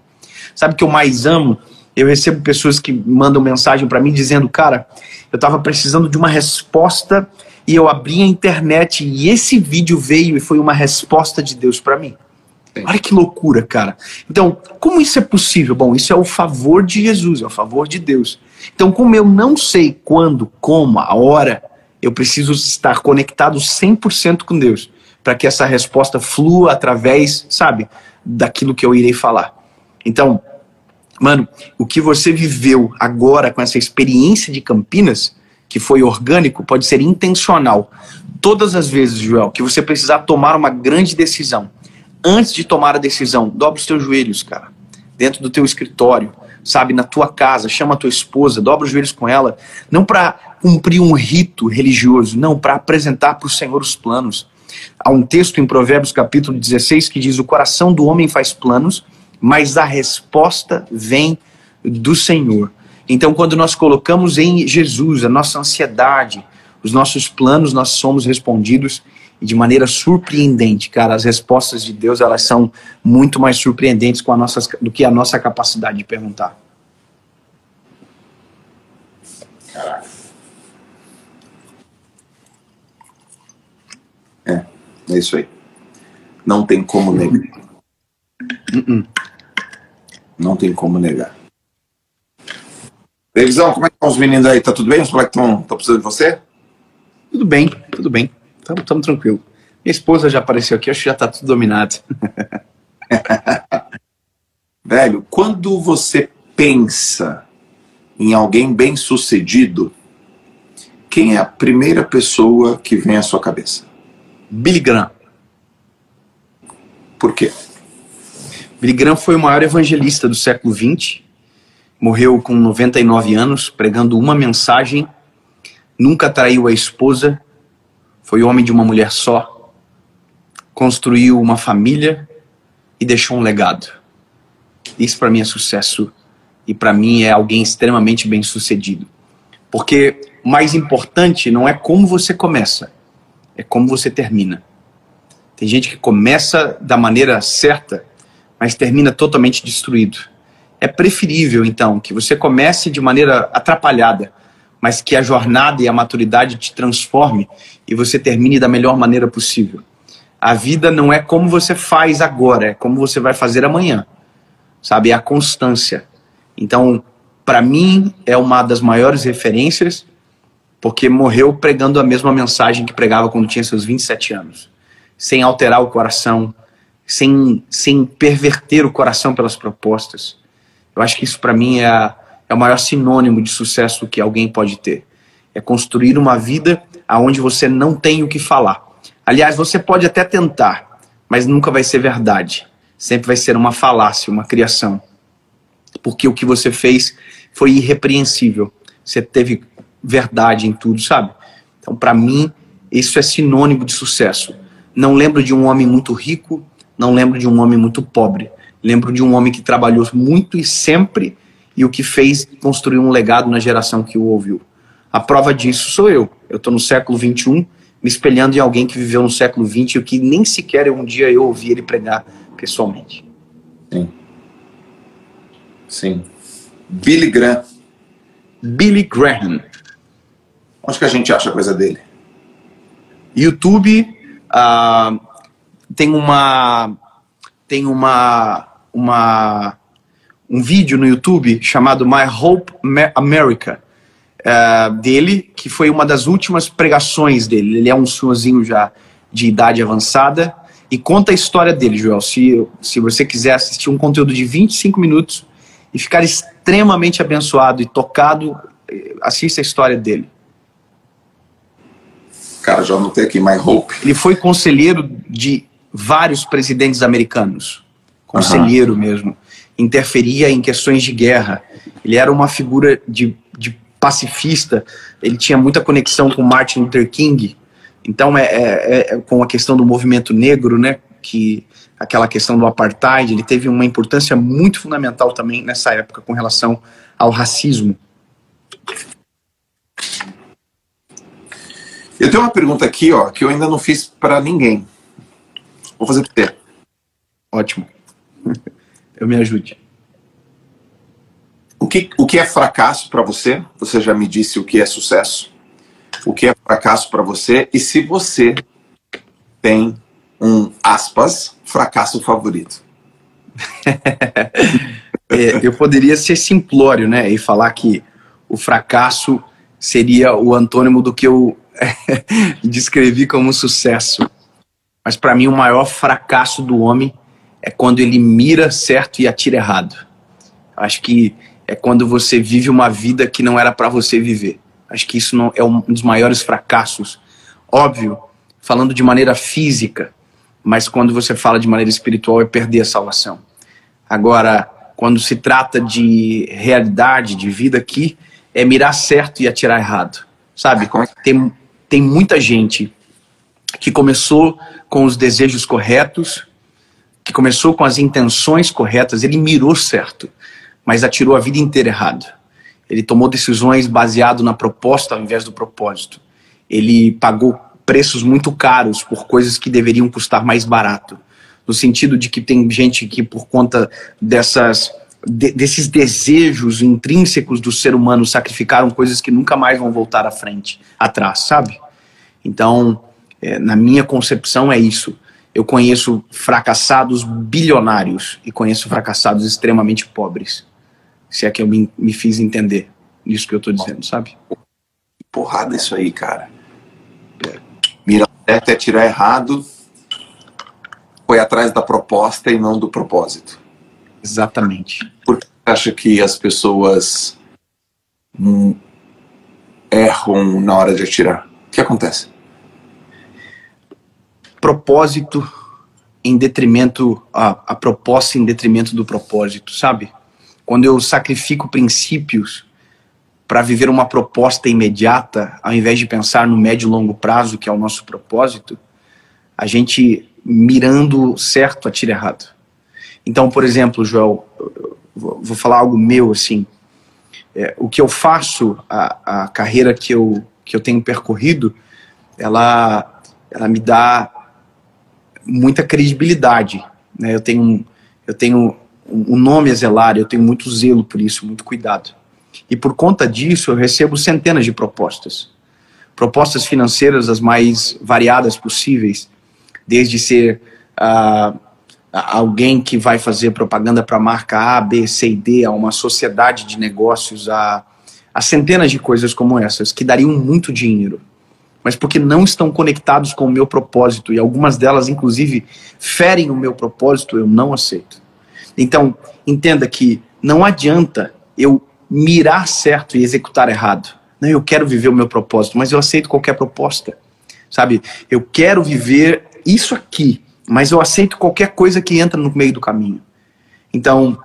Sabe o que eu mais amo? Eu recebo pessoas que mandam mensagem para mim dizendo: cara, eu estava precisando de uma resposta e eu abri a internet e esse vídeo veio e foi uma resposta de Deus para mim. Olha que loucura, cara. Então, como isso é possível? Bom, isso é o favor de Jesus, é o favor de Deus. Então, como eu não sei quando, como, a hora, eu preciso estar conectado 100% com Deus, para que essa resposta flua através, sabe, daquilo que eu irei falar. Então, mano, o que você viveu agora com essa experiência de Campinas, que foi orgânico, pode ser intencional. Todas as vezes, Joel, que você precisar tomar uma grande decisão, antes de tomar a decisão, dobra os teus joelhos, cara, dentro do teu escritório, sabe, na tua casa, chama a tua esposa, dobra os joelhos com ela, não para cumprir um rito religioso, não, para apresentar para o Senhor os planos. Há um texto em Provérbios capítulo 16 que diz: o coração do homem faz planos, mas a resposta vem do Senhor. Então, quando nós colocamos em Jesus a nossa ansiedade, os nossos planos, nós somos respondidos e de maneira surpreendente, cara. As respostas de Deus, elas são muito mais surpreendentes do que a nossa capacidade de perguntar. Caraca. É isso aí. Não tem como negar. Não tem como negar. Revisão, como é que estão os meninos aí? Tá tudo bem? Os moleques estão precisando de você? Tudo bem, tudo bem. Estamos tranquilo. Minha esposa já apareceu aqui, acho que já está tudo dominado. Velho, quando você pensa em alguém bem-sucedido, quem é a primeira pessoa que vem à sua cabeça? Billy Graham. Por quê? Billy Graham foi o maior evangelista do século XX. Morreu com 99 anos, pregando uma mensagem. Nunca traiu a esposa. Foi homem de uma mulher só. Construiu uma família e deixou um legado. Isso para mim é sucesso. E para mim é alguém extremamente bem-sucedido. Porque o mais importante não é como você começa, é como você termina. Tem gente que começa da maneira certa, mas termina totalmente destruído. É preferível, então, que você comece de maneira atrapalhada, mas que a jornada e a maturidade te transforme e você termine da melhor maneira possível. A vida não é como você faz agora, é como você vai fazer amanhã. Sabe, é a constância. Então, para mim, é uma das maiores referências, porque morreu pregando a mesma mensagem que pregava quando tinha seus 27 anos. Sem alterar o coração, sem perverter o coração pelas propostas. Eu acho que isso para mim é o maior sinônimo de sucesso que alguém pode ter. É construir uma vida onde você não tem o que falar. Aliás, você pode até tentar, mas nunca vai ser verdade. Sempre vai ser uma falácia, uma criação. Porque o que você fez foi irrepreensível. Você teve verdade em tudo, sabe? Então, para mim, isso é sinônimo de sucesso. Não lembro de um homem muito rico, não lembro de um homem muito pobre. Lembro de um homem que trabalhou muito e sempre, e o que fez construir um legado na geração que o ouviu. A prova disso sou eu. Eu estou no século XXI, me espelhando em alguém que viveu no século XX e que nem sequer um dia eu ouvi ele pregar pessoalmente. Sim. Sim. Billy Graham. Billy Graham. Onde que a gente acha a coisa dele? YouTube, tem um vídeo no YouTube chamado My Hope America, dele, que foi uma das últimas pregações dele. Ele é um senhorzinho já de idade avançada, e conta a história dele, Joel. Se você quiser assistir um conteúdo de 25 minutos e ficar extremamente abençoado e tocado, assista a história dele. Cara, já anotei aqui, My Hope. Ele foi conselheiro de vários presidentes americanos. Conselheiro mesmo. Interferia em questões de guerra. Ele era uma figura de pacifista. Ele tinha muita conexão com Martin Luther King. Então, com a questão do movimento negro, né? Aquela questão do apartheid, ele teve uma importância muito fundamental também nessa época com relação ao racismo. Eu tenho uma pergunta aqui, ó, que eu ainda não fiz para ninguém. Vou fazer para você. Ótimo. Eu me ajude. O que é fracasso para você? Você já me disse o que é sucesso. O que é fracasso para você? E se você tem um, aspas, fracasso favorito? Eu poderia ser simplório, né? E falar que o fracasso seria o antônimo do que eu descrevi como sucesso. Mas para mim o maior fracasso do homem é quando ele mira certo e atira errado. Acho que é quando você vive uma vida que não era para você viver. Acho que isso não é um dos maiores fracassos. Óbvio, falando de maneira física, mas quando você fala de maneira espiritual é perder a salvação. Agora, quando se trata de realidade, de vida aqui, é mirar certo e atirar errado. Sabe? Tem muita gente que começou com os desejos corretos, que começou com as intenções corretas, ele mirou certo, mas atirou a vida inteira errado. Ele tomou decisões baseado na proposta ao invés do propósito. Ele pagou preços muito caros por coisas que deveriam custar mais barato. No sentido de que tem gente que, por conta desses desejos intrínsecos do ser humano, sacrificaram coisas que nunca mais vão voltar atrás, sabe? Então, na minha concepção é isso. Eu conheço fracassados bilionários e conheço fracassados extremamente pobres. Se é que eu me fiz entender isso que eu tô dizendo, sabe? Porrada isso aí, cara. Mira certo é tirar errado. Foi atrás da proposta e não do propósito. Exatamente. Por que você acha que as pessoas erram na hora de atirar? O que acontece? Propósito em detrimento, a proposta em detrimento do propósito, sabe? Quando eu sacrifico princípios para viver uma proposta imediata, ao invés de pensar no médio e longo prazo, que é o nosso propósito, a gente, mirando certo, atira errado. Então, por exemplo, Joel, vou falar algo meu, assim, o que eu faço, a carreira que eu tenho percorrido, ela me dá muita credibilidade, né? Eu tenho um nome a zelar, eu tenho muito zelo por isso, muito cuidado. E por conta disso eu recebo centenas de propostas financeiras as mais variadas possíveis, desde ser alguém que vai fazer propaganda para a marca A, B, C e D, a uma sociedade de negócios, a centenas de coisas como essas, que dariam muito dinheiro, mas porque não estão conectados com o meu propósito, e algumas delas, inclusive, ferem o meu propósito, eu não aceito. Então, entenda que não adianta eu mirar certo e executar errado. Não, eu quero viver o meu propósito, mas eu aceito qualquer proposta, sabe? Eu quero viver isso aqui, mas eu aceito qualquer coisa que entra no meio do caminho. Então,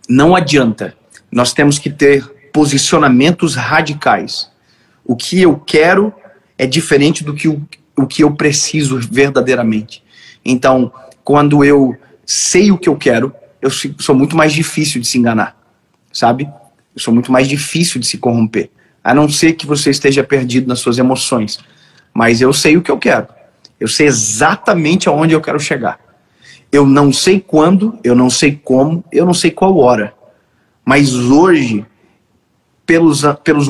não adianta. Nós temos que ter posicionamentos radicais. O que eu quero é diferente do que o que eu preciso verdadeiramente. Então, quando eu sei o que eu quero, eu sou muito mais difícil de se enganar, sabe? Eu sou muito mais difícil de se corromper. A não ser que você esteja perdido nas suas emoções. Mas eu sei o que eu quero. Eu sei exatamente aonde eu quero chegar. Eu não sei quando, eu não sei como, eu não sei qual hora. Mas hoje, pelos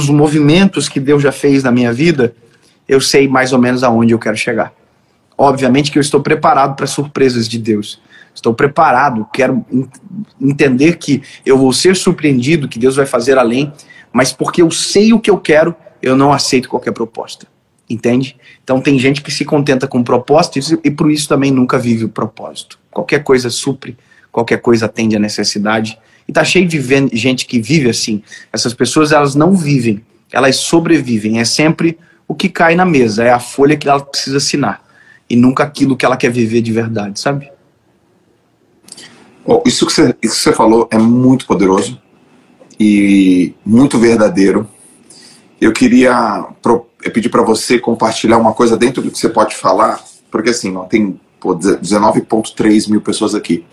movimentos que Deus já fez na minha vida, eu sei mais ou menos aonde eu quero chegar. Obviamente que eu estou preparado para surpresas de Deus. Estou preparado, quero entender que eu vou ser surpreendido, que Deus vai fazer além, mas porque eu sei o que eu quero, eu não aceito qualquer proposta. entende? Então tem gente que se contenta com propósitos e por isso também nunca vive o propósito. Qualquer coisa supre, qualquer coisa atende à necessidade. E tá cheio de gente que vive assim. Essas pessoas, elas não vivem, elas sobrevivem. É sempre o que cai na mesa, é a folha que ela precisa assinar. E nunca aquilo que ela quer viver de verdade, sabe? Bom, isso que você falou é muito poderoso e muito verdadeiro. Eu queria pedir para você compartilhar uma coisa dentro do que você pode falar, porque assim, tem 19,3 mil pessoas aqui.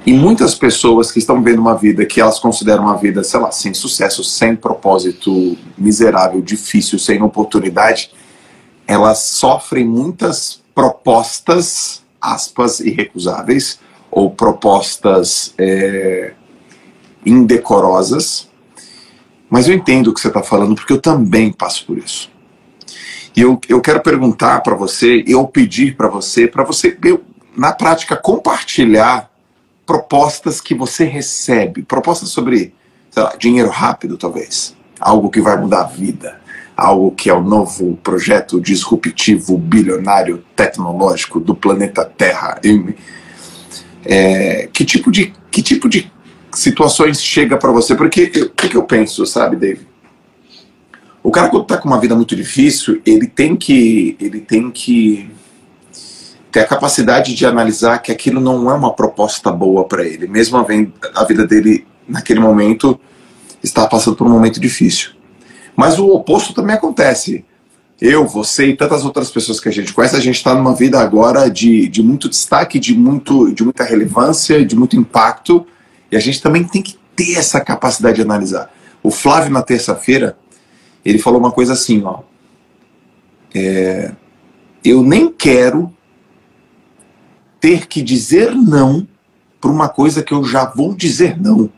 E muitas pessoas que estão vivendo uma vida que elas consideram uma vida, sei lá, sem sucesso, sem propósito, miserável, difícil, sem oportunidade, elas sofrem muitas propostas, aspas, irrecusáveis, ou propostas indecorosas. Mas eu entendo o que você está falando, porque eu também passo por isso. E eu quero perguntar para você, eu pedir para você, na prática, compartilhar propostas que você recebe, propostas sobre, sei lá, dinheiro rápido, talvez, algo que vai mudar a vida, algo que é o novo projeto disruptivo, bilionário, tecnológico do planeta Terra. Que tipo de situações chega para você? Porque o que eu penso, sabe, David? O cara, quando tá com uma vida muito difícil, ele tem que ter a capacidade de analisar que aquilo não é uma proposta boa para ele, mesmo a vida dele naquele momento está passando por um momento difícil. Mas o oposto também acontece. Eu, você e tantas outras pessoas que a gente conhece, a gente está numa vida agora de muito destaque, de muita relevância, de muito impacto, e a gente também tem que ter essa capacidade de analisar. O Flávio, na terça-feira, ele falou uma coisa assim, ó, eu nem quero ter que dizer não para uma coisa que eu já vou dizer não.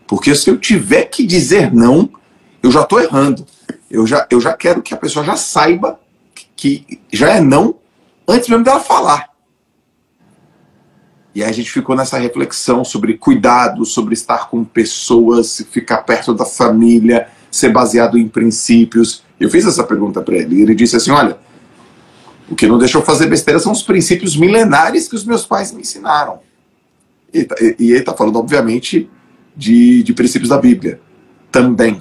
Porque se eu tiver que dizer não, eu já estou errando. Eu já quero que a pessoa já saiba que já é não antes mesmo dela falar. E aí a gente ficou nessa reflexão sobre cuidado, sobre estar com pessoas, ficar perto da família, ser baseado em princípios. Eu fiz essa pergunta para ele e ele disse assim, olha, o que não deixou fazer besteira são os princípios milenares que os meus pais me ensinaram. E ele está falando, obviamente, de princípios da Bíblia também.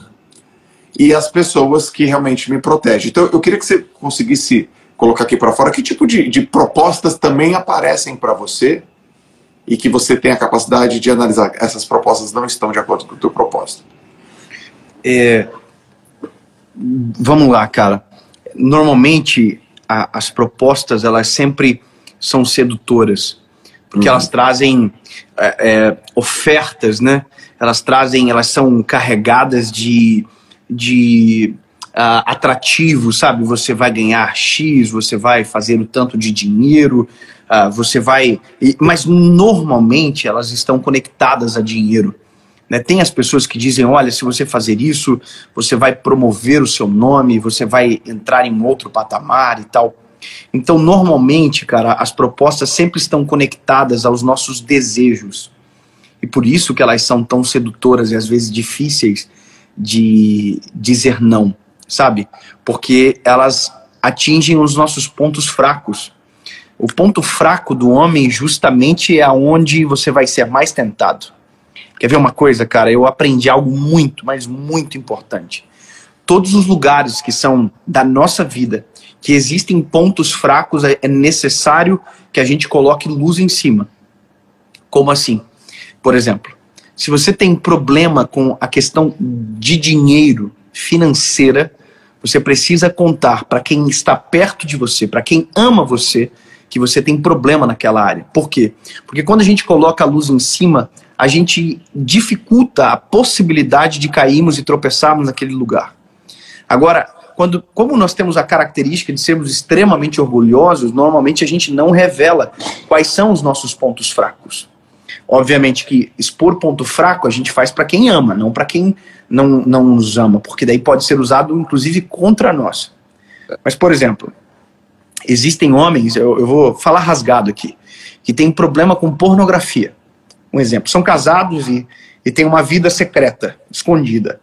E as pessoas que realmente me protegem. Então, eu queria que você conseguisse colocar aqui para fora que tipo de propostas também aparecem para você e que você tem a capacidade de analisar. Essas propostas não estão de acordo com o teu propósito. Vamos lá, cara. Normalmente, as propostas, elas sempre são sedutoras, porque elas trazem ofertas, né? Elas são carregadas de atrativo, sabe? Você vai ganhar X, você vai fazer o tanto de dinheiro, mas normalmente elas estão conectadas a dinheiro. Né? Tem as pessoas que dizem, olha, se você fazer isso, você vai promover o seu nome, você vai entrar em outro patamar e tal. Então, normalmente, cara, as propostas sempre estão conectadas aos nossos desejos. E por isso que elas são tão sedutoras e às vezes difíceis de dizer não, sabe? Porque elas atingem os nossos pontos fracos. O ponto fraco do homem justamente é onde você vai ser mais tentado. Quer ver uma coisa, cara? Eu aprendi algo muito, mas muito importante. Todos os lugares que são da nossa vida, que existem pontos fracos, é necessário que a gente coloque luz em cima. Como assim? Por exemplo, se você tem problema com a questão de dinheiro, financeira, você precisa contar para quem está perto de você, para quem ama você, que você tem problema naquela área. Por quê? Porque quando a gente coloca a luz em cima, a gente dificulta a possibilidade de cairmos e tropeçarmos naquele lugar. Agora, como nós temos a característica de sermos extremamente orgulhosos, normalmente a gente não revela quais são os nossos pontos fracos. Obviamente que expor ponto fraco a gente faz para quem ama, não para quem não nos ama, porque daí pode ser usado inclusive contra nós. Mas, por exemplo, existem homens, eu vou falar rasgado aqui, que tem problema com pornografia. Um exemplo, são casados e têm uma vida secreta, escondida.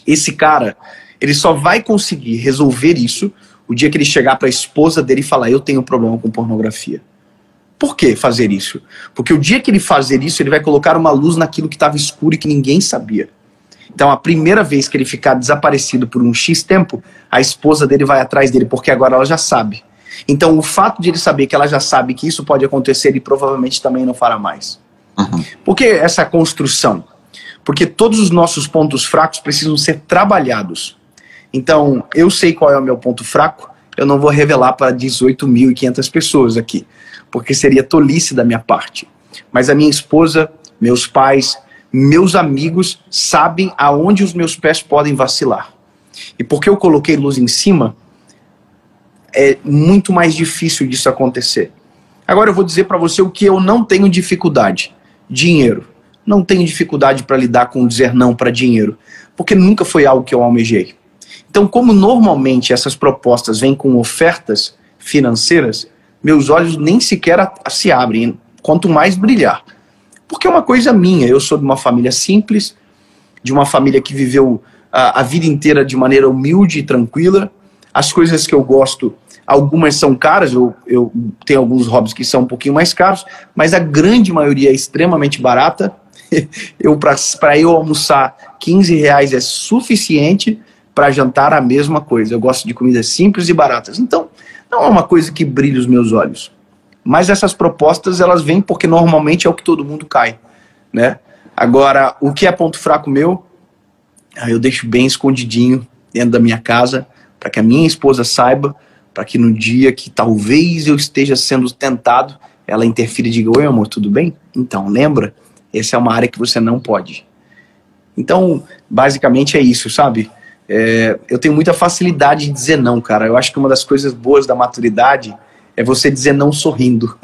Esse cara, Ele só vai conseguir resolver isso o dia que ele chegar para a esposa dele e falar: eu tenho problema com pornografia. Por que fazer isso? Porque o dia que ele fazer isso, ele vai colocar uma luz naquilo que estava escuro e que ninguém sabia. Então, a primeira vez que ele ficar desaparecido por um X tempo, a esposa dele vai atrás dele, porque agora ela já sabe. Então, o fato de ele saber que ela já sabe que isso pode acontecer, ele provavelmente também não fará mais. Por que essa construção? Porque todos os nossos pontos fracos precisam ser trabalhados. Então, eu sei qual é o meu ponto fraco, eu não vou revelar para 18.500 pessoas aqui, porque seria tolice da minha parte. Mas a minha esposa, meus pais, meus amigos sabem aonde os meus pés podem vacilar. E porque eu coloquei luz em cima, é muito mais difícil disso acontecer. Agora eu vou dizer para você o que eu não tenho dificuldade. Dinheiro. Não tenho dificuldade para lidar com dizer não para dinheiro, porque nunca foi algo que eu almejei. Então, como normalmente essas propostas vêm com ofertas financeiras, meus olhos nem sequer se abrem, quanto mais brilhar. Porque é uma coisa minha, eu sou de uma família simples, de uma família que viveu a vida inteira de maneira humilde e tranquila. As coisas que eu gosto, algumas são caras, eu tenho alguns hobbies que são um pouquinho mais caros, mas a grande maioria é extremamente barata. Para eu almoçar, R$ 15 é suficiente, para jantar a mesma coisa. Eu gosto de comidas simples e baratas. Então, não é uma coisa que brilha os meus olhos. Mas essas propostas, elas vêm porque normalmente é o que todo mundo cai, né? Agora, o que é ponto fraco meu, eu deixo bem escondidinho dentro da minha casa, para que a minha esposa saiba, para que no dia que talvez eu esteja sendo tentado, ela interfira e diga: oi, amor, tudo bem? Então, lembra? Essa é uma área que você não pode. Então, basicamente é isso, sabe? Eu tenho muita facilidade de dizer não, cara. Eu acho que uma das coisas boas da maturidade é você dizer não sorrindo.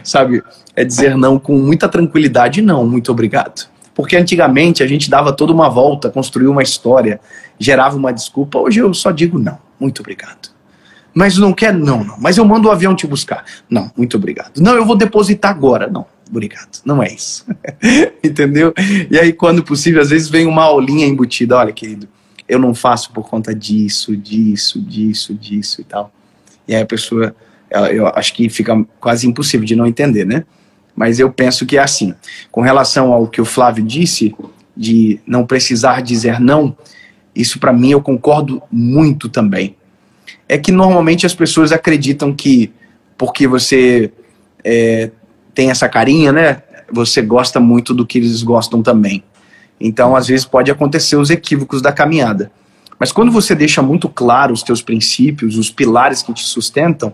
Sabe? É dizer não com muita tranquilidade. Não, muito obrigado. Porque antigamente a gente dava toda uma volta, construía uma história, gerava uma desculpa. Hoje eu só digo não, muito obrigado. Mas não quer? Não, não. Mas eu mando o avião te buscar. Não, muito obrigado. Não, eu vou depositar agora. Não, obrigado. Não é isso. Entendeu? E aí, quando possível, às vezes vem uma aulinha embutida. Olha, querido, eu não faço por conta disso e tal. E aí a pessoa, eu acho que fica quase impossível de não entender, né? Mas eu penso que é assim. Com relação ao que o Flávio disse, de não precisar dizer não, isso para mim eu concordo muito também. É que normalmente as pessoas acreditam que porque você tem essa carinha, né? Você gosta muito do que eles gostam também. Então, às vezes, pode acontecer os equívocos da caminhada. Mas quando você deixa muito claro os teus princípios, os pilares que te sustentam,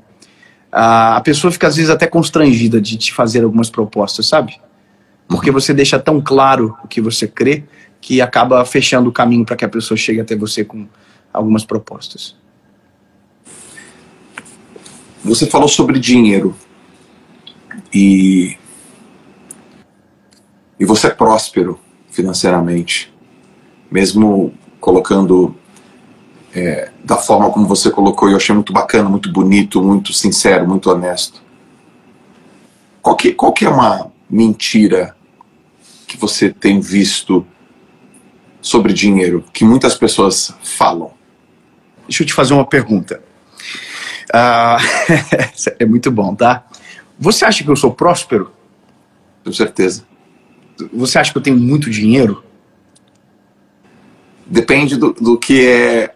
a pessoa fica, às vezes, até constrangida de te fazer algumas propostas, sabe? Porque você deixa tão claro o que você crê, que acaba fechando o caminho para que a pessoa chegue até você com algumas propostas. Você falou sobre dinheiro. E você é próspero financeiramente, mesmo colocando da forma como você colocou, e eu achei muito bacana, muito bonito, muito sincero, muito honesto. Qual que é uma mentira que você tem visto sobre dinheiro, que muitas pessoas falam? Deixa eu te fazer uma pergunta. É muito bom, tá? Você acha que eu sou próspero? Com certeza. Você acha que eu tenho muito dinheiro? Depende do que é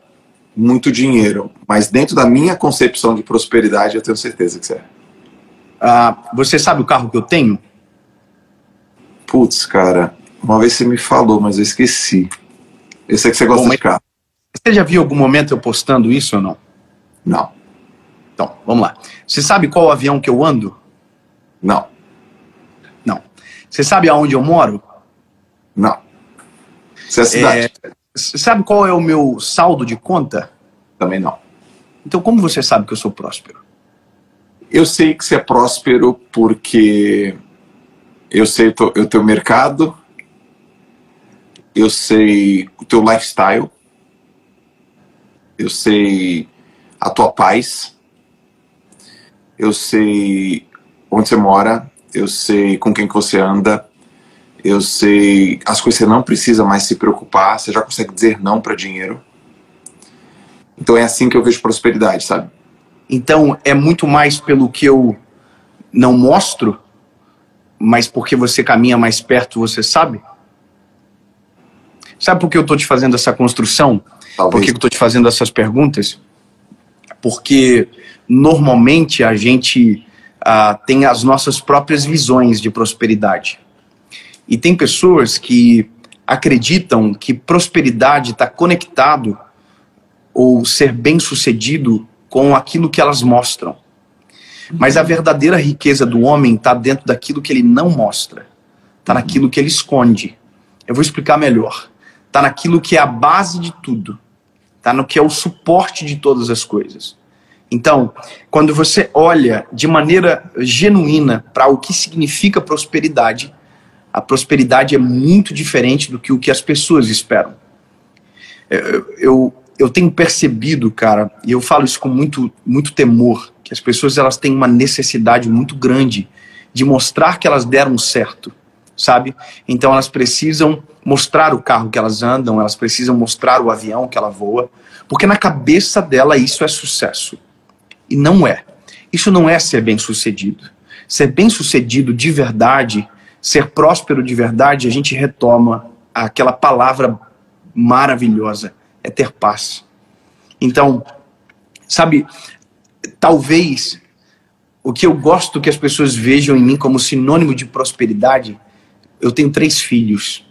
muito dinheiro. Mas dentro da minha concepção de prosperidade, eu tenho certeza que você é. Você sabe o carro que eu tenho? Putz, cara, uma vez você me falou, mas eu esqueci. Eu sei que você gosta de carro. Você já viu algum momento eu postando isso ou não? Não. Então, vamos lá. Você sabe qual avião que eu ando? Não. Não. Você sabe aonde eu moro? Não. Você é a cidade? Sabe qual é o meu saldo de conta? Também não. Então, como você sabe que eu sou próspero? Eu sei que você é próspero porque eu sei o teu mercado, eu sei o teu lifestyle, eu sei a tua paz, eu sei onde você mora, eu sei com quem que você anda, eu sei as coisas que você não precisa mais se preocupar, você já consegue dizer não para dinheiro. Então é assim que eu vejo prosperidade, sabe? Então é muito mais pelo que eu não mostro, mas porque você caminha mais perto, você sabe? Sabe por que eu estou te fazendo essa construção? Talvez. Por que eu estou te fazendo essas perguntas? Porque normalmente a gente tem as nossas próprias visões de prosperidade. E tem pessoas que acreditam que prosperidade está conectado ou ser bem-sucedido com aquilo que elas mostram. Mas a verdadeira riqueza do homem está dentro daquilo que ele não mostra. Está naquilo que ele esconde. Eu vou explicar melhor. Está naquilo que é a base de tudo. Está no que é o suporte de todas as coisas. Então, quando você olha de maneira genuína para o que significa prosperidade, a prosperidade é muito diferente do que o que as pessoas esperam. Eu tenho percebido, cara, e eu falo isso com muito temor, que as pessoas elas têm uma necessidade muito grande de mostrar que elas deram certo, sabe? Então elas precisam mostrar o carro que elas andam, elas precisam mostrar o avião que ela voa, porque na cabeça dela isso é sucesso. E não é. Isso não é ser bem-sucedido. Ser bem-sucedido de verdade, ser próspero de verdade, a gente retoma aquela palavra maravilhosa, é ter paz. Então, sabe, talvez o que eu gosto que as pessoas vejam em mim como sinônimo de prosperidade, eu tenho 3 filhos,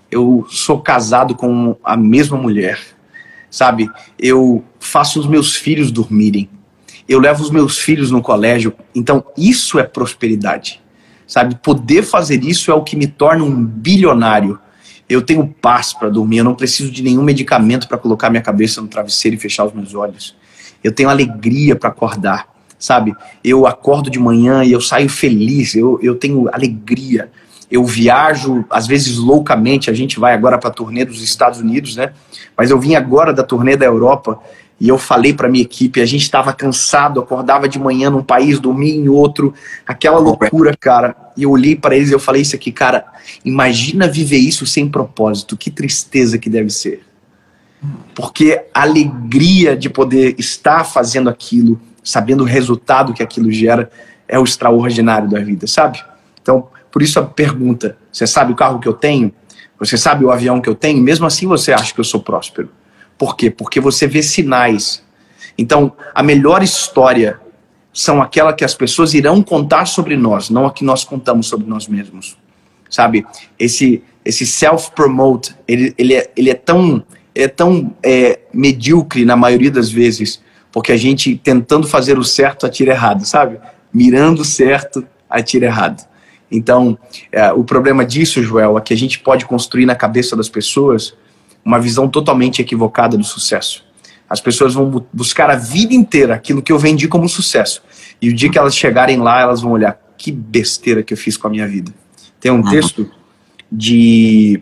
eu sou casado com a mesma mulher, sabe, eu faço os meus filhos dormirem, eu levo os meus filhos no colégio, então isso é prosperidade, sabe, poder fazer isso é o que me torna um bilionário. Eu tenho paz para dormir, eu não preciso de nenhum medicamento para colocar minha cabeça no travesseiro e fechar os meus olhos. Eu tenho alegria para acordar, sabe? Eu acordo de manhã e eu saio feliz, eu tenho alegria. Eu viajo, às vezes loucamente, a gente vai agora para a turnê dos Estados Unidos, né? Mas eu vim agora da turnê da Europa e eu falei para minha equipe, a gente estava cansado, acordava de manhã num país, dormia em outro, aquela loucura, cara. E eu olhei para eles e eu falei isso aqui, cara, imagina viver isso sem propósito, que tristeza que deve ser. Porque a alegria de poder estar fazendo aquilo, sabendo o resultado que aquilo gera, é o extraordinário da vida, sabe? Então, por isso a pergunta, você sabe o carro que eu tenho? Você sabe o avião que eu tenho? Mesmo assim você acha que eu sou próspero. Por quê? Porque você vê sinais. Então, a melhor história são aquela que as pessoas irão contar sobre nós, não a que nós contamos sobre nós mesmos. Sabe? Esse self-promote, ele é tão medíocre na maioria das vezes, porque a gente tentando fazer o certo atira errado, sabe? Mirando certo, atira errado. Então, o problema disso, Joel, é que a gente pode construir na cabeça das pessoas uma visão totalmente equivocada do sucesso. As pessoas vão buscar a vida inteira aquilo que eu vendi como sucesso. E o dia que elas chegarem lá, elas vão olhar, que besteira que eu fiz com a minha vida. Tem um texto de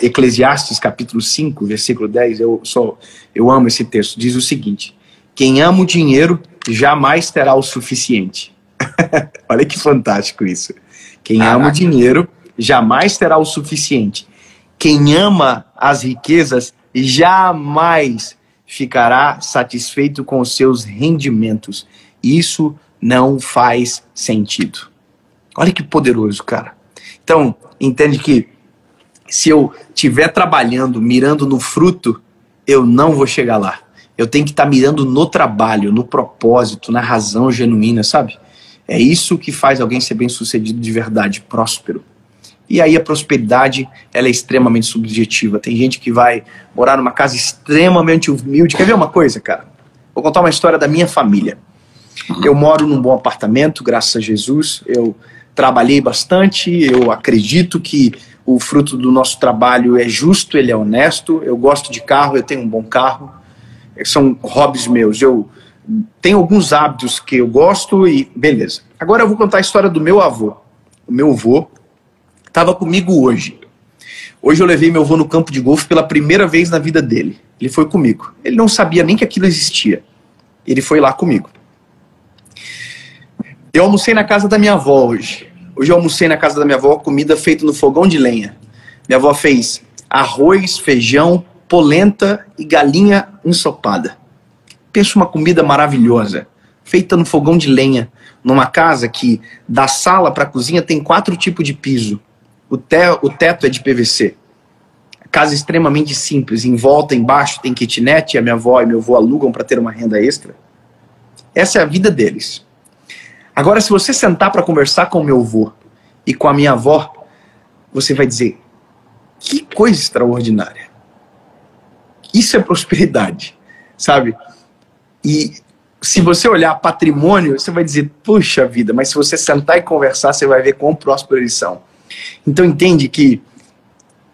Eclesiastes, capítulo 5, versículo 10, eu amo esse texto, diz o seguinte: quem ama o dinheiro jamais terá o suficiente. Olha que fantástico isso. Quem ama o dinheiro jamais terá o suficiente. Quem ama as riquezas jamais ficará satisfeito com os seus rendimentos. Isso não faz sentido. Olha que poderoso, cara. Então, entende que se eu estiver trabalhando, mirando no fruto, eu não vou chegar lá. Eu tenho que estar mirando no trabalho, no propósito, na razão genuína, sabe? É isso que faz alguém ser bem-sucedido de verdade, próspero. E aí a prosperidade, ela é extremamente subjetiva. Tem gente que vai morar numa casa extremamente humilde. Quer ver uma coisa, cara? Vou contar uma história da minha família. Eu moro num bom apartamento, graças a Jesus. Eu trabalhei bastante, eu acredito que o fruto do nosso trabalho é justo, ele é honesto. Eu gosto de carro, eu tenho um bom carro. São hobbies meus. Eu tenho alguns hábitos que eu gosto e beleza. Agora eu vou contar a história do meu avô. O meu avô estava comigo hoje. Hoje eu levei meu avô no campo de golfe pela primeira vez na vida dele. Ele foi comigo. Ele não sabia nem que aquilo existia. Ele foi lá comigo. Eu almocei na casa da minha avó hoje. Hoje eu almocei na casa da minha avó, comida feita no fogão de lenha. Minha avó fez arroz, feijão, polenta e galinha ensopada. Pensa uma comida maravilhosa, feita no fogão de lenha, numa casa que da sala para a cozinha tem 4 tipos de piso. O teto é de PVC. Casa extremamente simples. Em volta, embaixo, tem kitnet. A minha avó e meu avô alugam para ter uma renda extra. Essa é a vida deles. Agora, se você sentar para conversar com o meu avô e com a minha avó, você vai dizer, que coisa extraordinária. Isso é prosperidade, sabe? E se você olhar patrimônio, você vai dizer, puxa vida, mas se você sentar e conversar, você vai ver quão prósperos eles são. Então entende que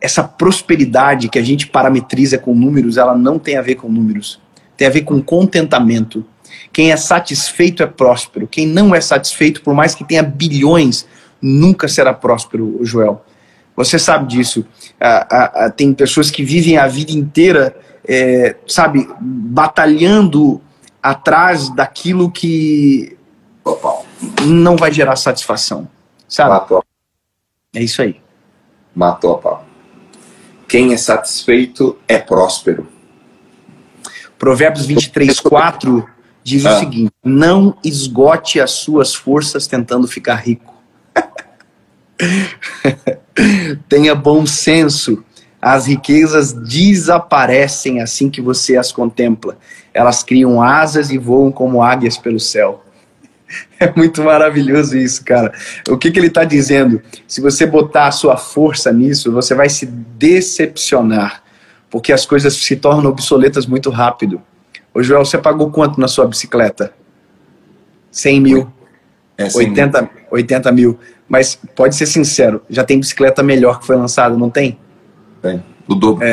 essa prosperidade que a gente parametriza com números, ela não tem a ver com números. Tem a ver com contentamento. Quem é satisfeito é próspero. Quem não é satisfeito, por mais que tenha bilhões, nunca será próspero, Joel. Você sabe disso. Tem pessoas que vivem a vida inteira, sabe, batalhando atrás daquilo que não vai gerar satisfação. Sabe? Matou. É isso aí. Matou a pau. Quem é satisfeito é próspero. Provérbios 23:4 diz o seguinte: não esgote as suas forças tentando ficar rico. Tenha bom senso. As riquezas desaparecem assim que você as contempla. Elas criam asas e voam como águias pelo céu. É muito maravilhoso isso, cara. O que ele está dizendo? Se você botar a sua força nisso, você vai se decepcionar, porque as coisas se tornam obsoletas muito rápido. Ô Joel, você pagou quanto na sua bicicleta? 100 mil. 80 mil. Mas pode ser sincero, já tem bicicleta melhor que foi lançada, não tem? Tem. O dobro.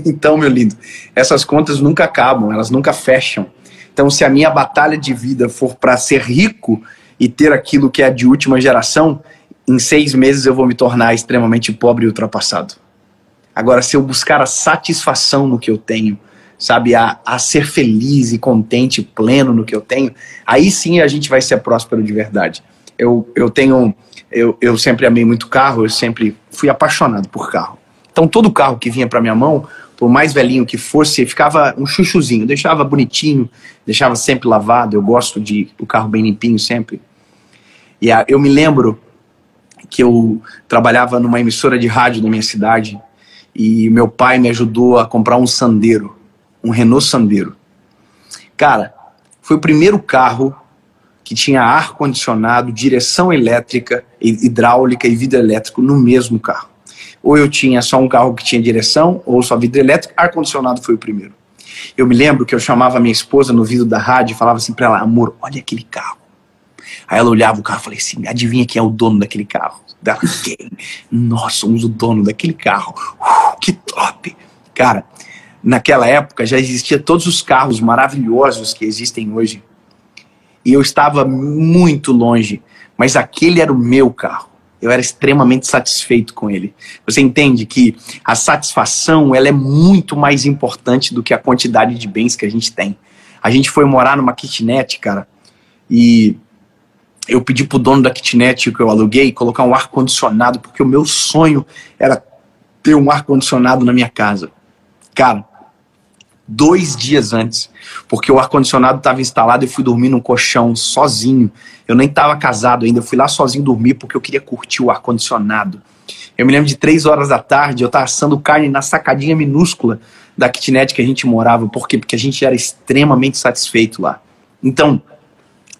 Então, meu lindo, essas contas nunca acabam, elas nunca fecham. Então, se a minha batalha de vida for para ser rico e ter aquilo que é de última geração, em 6 meses eu vou me tornar extremamente pobre e ultrapassado. Agora, se eu buscar a satisfação no que eu tenho, sabe, a ser feliz e contente, pleno no que eu tenho, aí sim a gente vai ser próspero de verdade. Eu sempre amei muito carro, eu sempre fui apaixonado por carro. Então, todo carro que vinha para minha mão, por mais velhinho que fosse, ficava um chuchuzinho, deixava bonitinho, deixava sempre lavado. Eu gosto de o carro bem limpinho sempre. E eu me lembro que eu trabalhava numa emissora de rádio na minha cidade e meu pai me ajudou a comprar um Sandero, um Renault Sandero. Cara, foi o primeiro carro que tinha ar-condicionado, direção elétrica, hidráulica e vidro elétrico no mesmo carro. Ou eu tinha só um carro que tinha direção, ou só vidro elétrico, ar-condicionado foi o primeiro. Eu me lembro que eu chamava minha esposa no vidro da rádio e falava assim pra ela, amor, olha aquele carro. Aí ela olhava o carro e falei assim, adivinha quem é o dono daquele carro? Dela, quem? Nós somos o dono daquele carro. Que top! Cara, naquela época já existia todos os carros maravilhosos que existem hoje. E eu estava muito longe, mas aquele era o meu carro. Eu era extremamente satisfeito com ele. Você entende que a satisfação ela é muito mais importante do que a quantidade de bens que a gente tem. A gente foi morar numa kitnet, cara, e eu pedi pro dono da kitnet que eu aluguei colocar um ar-condicionado, porque o meu sonho era ter um ar-condicionado na minha casa. Cara, 2 dias antes, porque o ar-condicionado estava instalado, eu fui dormir num colchão sozinho. Eu nem estava casado ainda, eu fui lá sozinho dormir porque eu queria curtir o ar-condicionado. Eu me lembro de 3 horas da tarde, eu estava assando carne na sacadinha minúscula da kitnet que a gente morava. Por quê? Porque a gente era extremamente satisfeito lá. Então,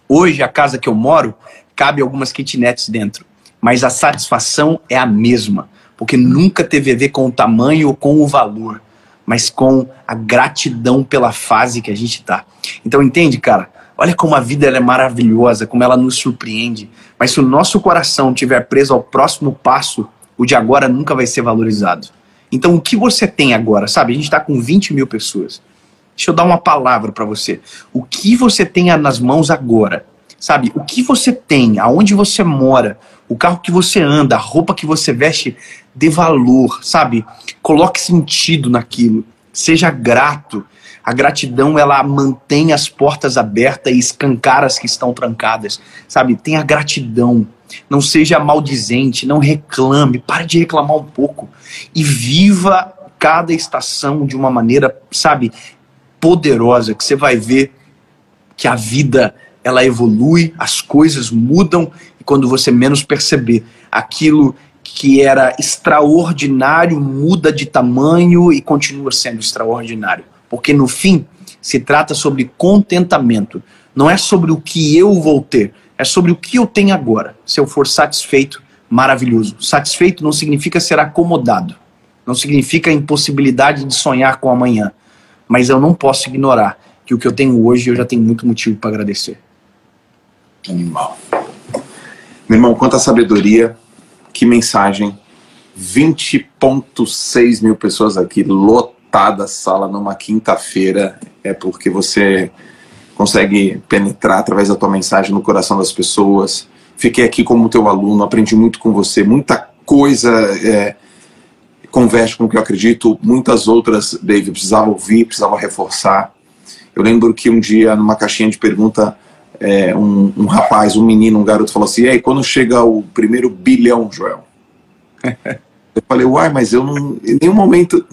hoje a casa que eu moro, cabe algumas kitnets dentro, mas a satisfação é a mesma, porque nunca teve a ver com o tamanho ou com o valor, mas com a gratidão pela fase que a gente tá. Então entende, cara? Olha como a vida ela é maravilhosa, como ela nos surpreende. Mas se o nosso coração estiver preso ao próximo passo, o de agora nunca vai ser valorizado. Então o que você tem agora, sabe? A gente tá com 20 mil pessoas. Deixa eu dar uma palavra para você. O que você tem nas mãos agora, sabe? O que você tem, aonde você mora, o carro que você anda, a roupa que você veste, dê valor, sabe? Coloque sentido naquilo. Seja grato. A gratidão, ela mantém as portas abertas e escancara as que estão trancadas, sabe? Tenha gratidão. Não seja maldizente, não reclame. Pare de reclamar um pouco. E viva cada estação de uma maneira, sabe, poderosa, que você vai ver que a vida, ela evolui, as coisas mudam, e quando você menos perceber, aquilo que era extraordinário muda de tamanho e continua sendo extraordinário. Porque no fim, se trata sobre contentamento. Não é sobre o que eu vou ter, é sobre o que eu tenho agora. Se eu for satisfeito, maravilhoso. Satisfeito não significa ser acomodado. Não significa a impossibilidade de sonhar com amanhã. Mas eu não posso ignorar que o que eu tenho hoje, eu já tenho muito motivo para agradecer. Animal. Meu irmão, quanta sabedoria, que mensagem. 20,6 mil pessoas aqui, lotada a sala numa quinta-feira. É porque você consegue penetrar através da tua mensagem no coração das pessoas. Fiquei aqui como teu aluno, aprendi muito com você, muita coisa converge com o que eu acredito, muitas outras, David, precisava ouvir, precisava reforçar. Eu lembro que um dia, numa caixinha de pergunta, um rapaz, um menino, um garoto falou assim: e aí, quando chega o primeiro bilhão, Joel? Eu falei, uai, mas eu não, em nenhum momento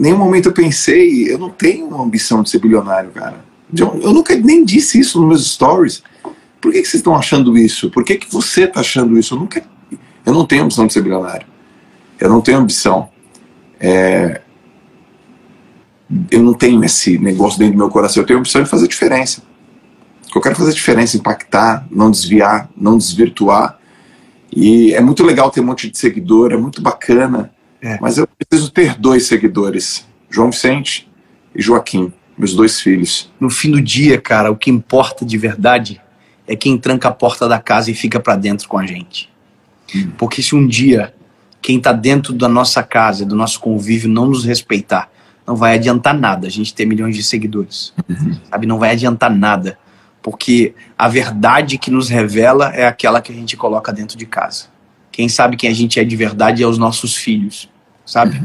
eu pensei, eu não tenho ambição de ser bilionário, cara. Eu nunca nem disse isso nos meus stories. Por que vocês estão achando isso? Por que você está achando isso? Eu não tenho ambição de ser bilionário. Eu não tenho ambição. Eu não tenho esse negócio dentro do meu coração. Eu tenho a ambição de fazer diferença. Eu quero fazer diferença, impactar, não desviar, não desvirtuar. E é muito legal ter um monte de seguidor, é muito bacana. Mas eu preciso ter 2 seguidores, João Vicente e Joaquim, meus 2 filhos. No fim do dia, cara, o que importa de verdade é quem tranca a porta da casa e fica pra dentro com a gente. Porque se um dia quem tá dentro da nossa casa, do nosso convívio, não nos respeitar, não vai adiantar nada a gente ter milhões de seguidores. Sabe? Não vai adiantar nada. Porque a verdade que nos revela é aquela que a gente coloca dentro de casa. Quem sabe quem a gente é de verdade é os nossos filhos. Sabe?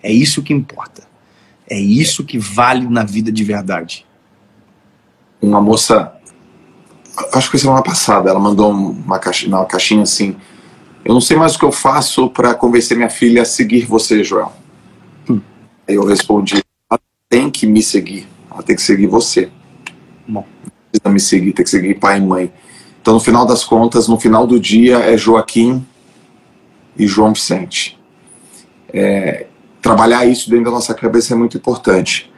É isso que importa. É isso que vale na vida de verdade. Uma moça, acho que foi semana passada, ela mandou uma caixinha assim: eu não sei mais o que eu faço para convencer minha filha a seguir você, Joel. Aí eu respondi: ela tem que me seguir, ela tem que seguir você. Bom. Não precisa me seguir, tem que seguir pai e mãe. Então, no final das contas, no final do dia, é Joaquim e João Vicente. Trabalhar isso dentro da nossa cabeça é muito importante.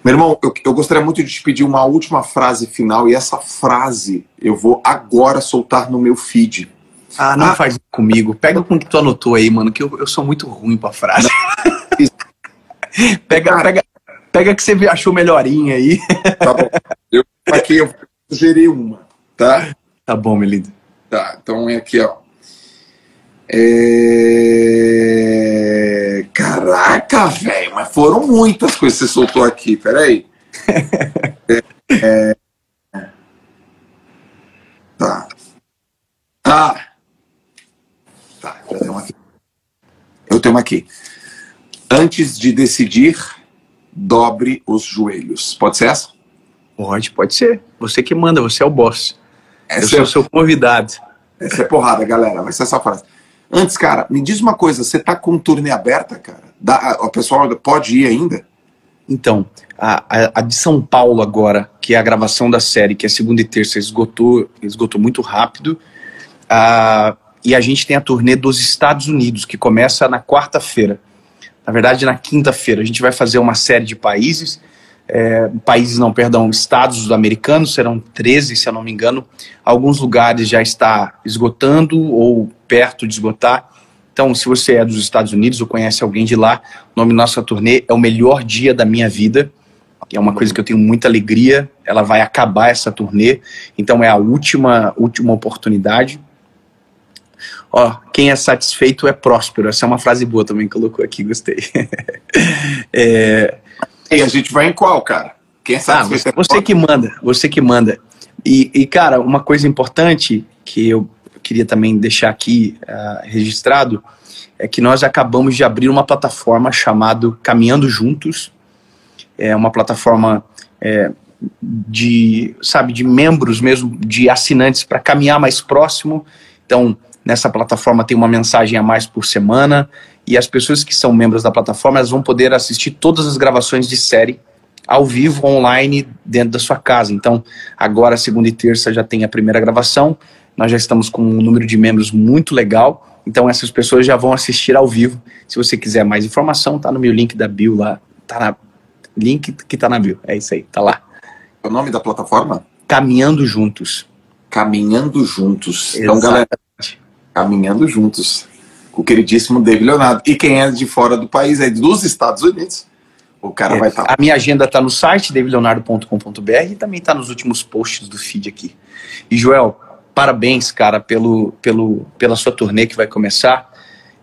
Meu irmão, eu gostaria muito de te pedir uma última frase final, e essa frase eu vou agora soltar no meu feed. Não faz comigo. Pega com o que tu anotou aí, mano, que eu sou muito ruim pra frase. Pega que você achou melhorinha aí. Tá bom. Aqui eu sugeri uma, tá? Tá bom, meu lindo. Tá, então é aqui, ó. Caraca, velho, mas foram muitas coisas que você soltou aqui, peraí. Tá. Tá, já tem uma aqui. Eu tenho uma aqui. Antes de decidir, dobre os joelhos. Pode ser essa? Pode ser. Você que manda, você é o boss. Eu sou o seu convidado. Essa é porrada, galera. Vai ser essa frase. Antes, cara, me diz uma coisa. Você tá com turnê aberta, cara? O pessoal pode ir ainda? Então, a de São Paulo agora, que é a gravação da série, que é segunda e terça, esgotou muito rápido. E a gente tem a turnê dos Estados Unidos, que começa na quarta-feira. Na verdade, na quinta-feira. A gente vai fazer uma série de países. Estados americanos, serão 13, se eu não me engano. Alguns lugares já está esgotando ou perto de esgotar. Então, se você é dos Estados Unidos ou conhece alguém de lá, o nome da nossa turnê é O Melhor Dia da Minha Vida. É uma coisa que eu tenho muita alegria. Ela vai acabar essa turnê, então é a última oportunidade. Quem é satisfeito é próspero. Essa é uma frase boa também que colocou aqui, gostei. E a gente vai em qual, cara? Quem sabe você que manda. E, cara, uma coisa importante que eu queria também deixar aqui registrado é que nós acabamos de abrir uma plataforma chamada Caminhando Juntos. É uma plataforma de membros mesmo, de assinantes para caminhar mais próximo. Então, nessa plataforma tem uma mensagem a mais por semana. E as pessoas que são membros da plataforma, elas vão poder assistir todas as gravações de série ao vivo, online, dentro da sua casa. Então, agora, segunda e terça, já tem a primeira gravação. Nós já estamos com um número de membros muito legal. Então, essas pessoas já vão assistir ao vivo. Se você quiser mais informação, tá no meu link da bio lá. Tá na link que tá na bio. É isso aí, tá lá. O nome da plataforma? Caminhando Juntos. Caminhando Juntos. Então, Exatamente. galera, Caminhando Juntos. Com o queridíssimo David Leonardo. E quem é de fora do país, aí dos Estados Unidos, o cara vai estar. A minha agenda tá no site, davidleonardo.com.br, e também tá nos últimos posts do feed aqui. E, Joel, parabéns, cara, pela sua turnê que vai começar.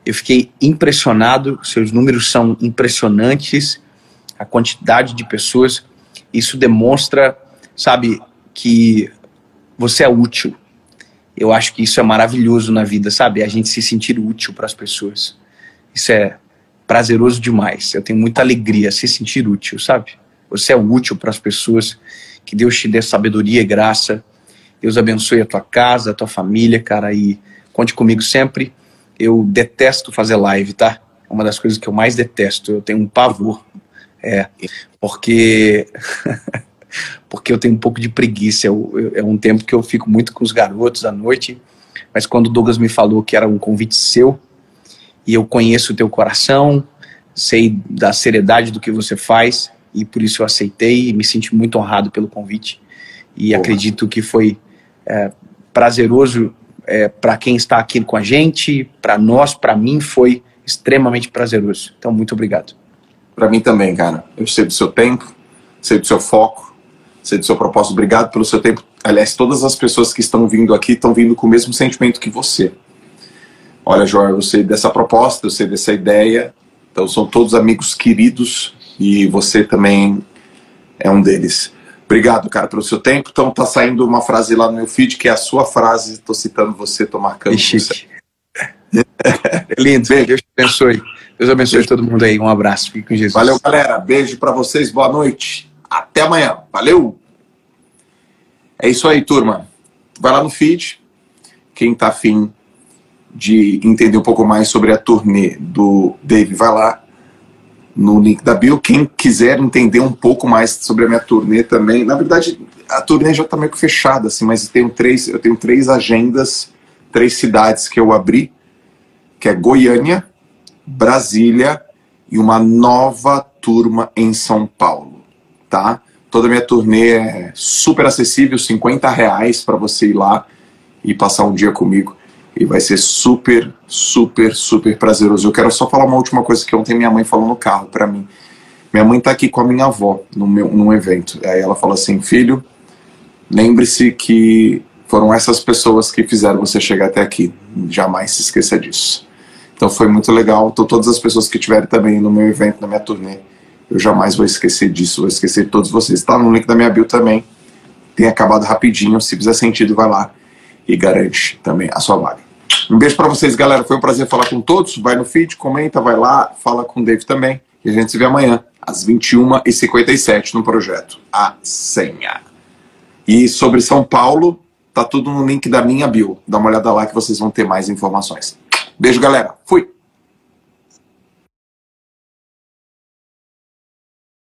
Eu fiquei impressionado, seus números são impressionantes, a quantidade de pessoas. Isso demonstra, sabe, que você é útil. Eu acho que isso é maravilhoso na vida, sabe? A gente se sentir útil para as pessoas. Isso é prazeroso demais. Eu tenho muita alegria, se sentir útil, sabe? Você é útil para as pessoas. Que Deus te dê sabedoria e graça. Deus abençoe a tua casa, a tua família, cara. E conte comigo sempre. Eu detesto fazer live, tá? É uma das coisas que eu mais detesto. Eu tenho um pavor. Porque eu tenho um pouco de preguiça. É um tempo que eu fico muito com os garotos à noite, mas quando o Douglas me falou que era um convite seu, e eu conheço o teu coração, sei da seriedade do que você faz, e por isso eu aceitei e me senti muito honrado pelo convite. E acredito que foi prazeroso para quem está aqui com a gente, para nós, para mim foi extremamente prazeroso. Então, muito obrigado. Para mim também, cara. Eu sei do seu tempo, sei do seu foco, sei do seu propósito. Obrigado pelo seu tempo. Aliás, todas as pessoas que estão vindo aqui estão vindo com o mesmo sentimento que você. Olha, Joel, eu sei dessa proposta, eu sei dessa ideia. Então, são todos amigos queridos e você também é um deles. Obrigado, cara, pelo seu tempo. Então, tá saindo uma frase lá no meu feed, que é a sua frase. Estou citando você, tô marcando você. Lindo. Beijo. Deus te abençoe. Deus abençoe todo mundo aí. Um abraço. Fique com Jesus. Valeu, galera. Beijo pra vocês. Boa noite. Até amanhã. Valeu. É isso aí, turma. Vai lá no feed. Quem tá afim de entender um pouco mais sobre a turnê do Dave, vai lá no link da bio. Quem quiser entender um pouco mais sobre a minha turnê também, na verdade, a turnê já tá meio que fechada, assim, mas eu tenho 3 agendas, 3 cidades que eu abri, que é Goiânia, Brasília e uma nova turma em São Paulo, tá? Toda a minha turnê é super acessível, R$50 para você ir lá e passar um dia comigo. E vai ser super, super, super prazeroso. Eu quero só falar uma última coisa que ontem minha mãe falou no carro para mim. Minha mãe tá aqui com a minha avó num evento. Aí ela falou assim: filho, lembre-se que foram essas pessoas que fizeram você chegar até aqui. Jamais se esqueça disso. Então foi muito legal. Então, todas as pessoas que estiverem também no meu evento, na minha turnê, eu jamais vou esquecer disso. Vou esquecer de todos vocês. Tá no link da minha bio também. Tem acabado rapidinho. Se fizer sentido, vai lá e garante também a sua vaga. Um beijo pra vocês, galera. Foi um prazer falar com todos. Vai no feed, comenta, vai lá, fala com o Dave também. E a gente se vê amanhã, às 21h57, no projeto A Senha. E sobre São Paulo, tá tudo no link da minha bio. Dá uma olhada lá que vocês vão ter mais informações. Beijo, galera. Fui!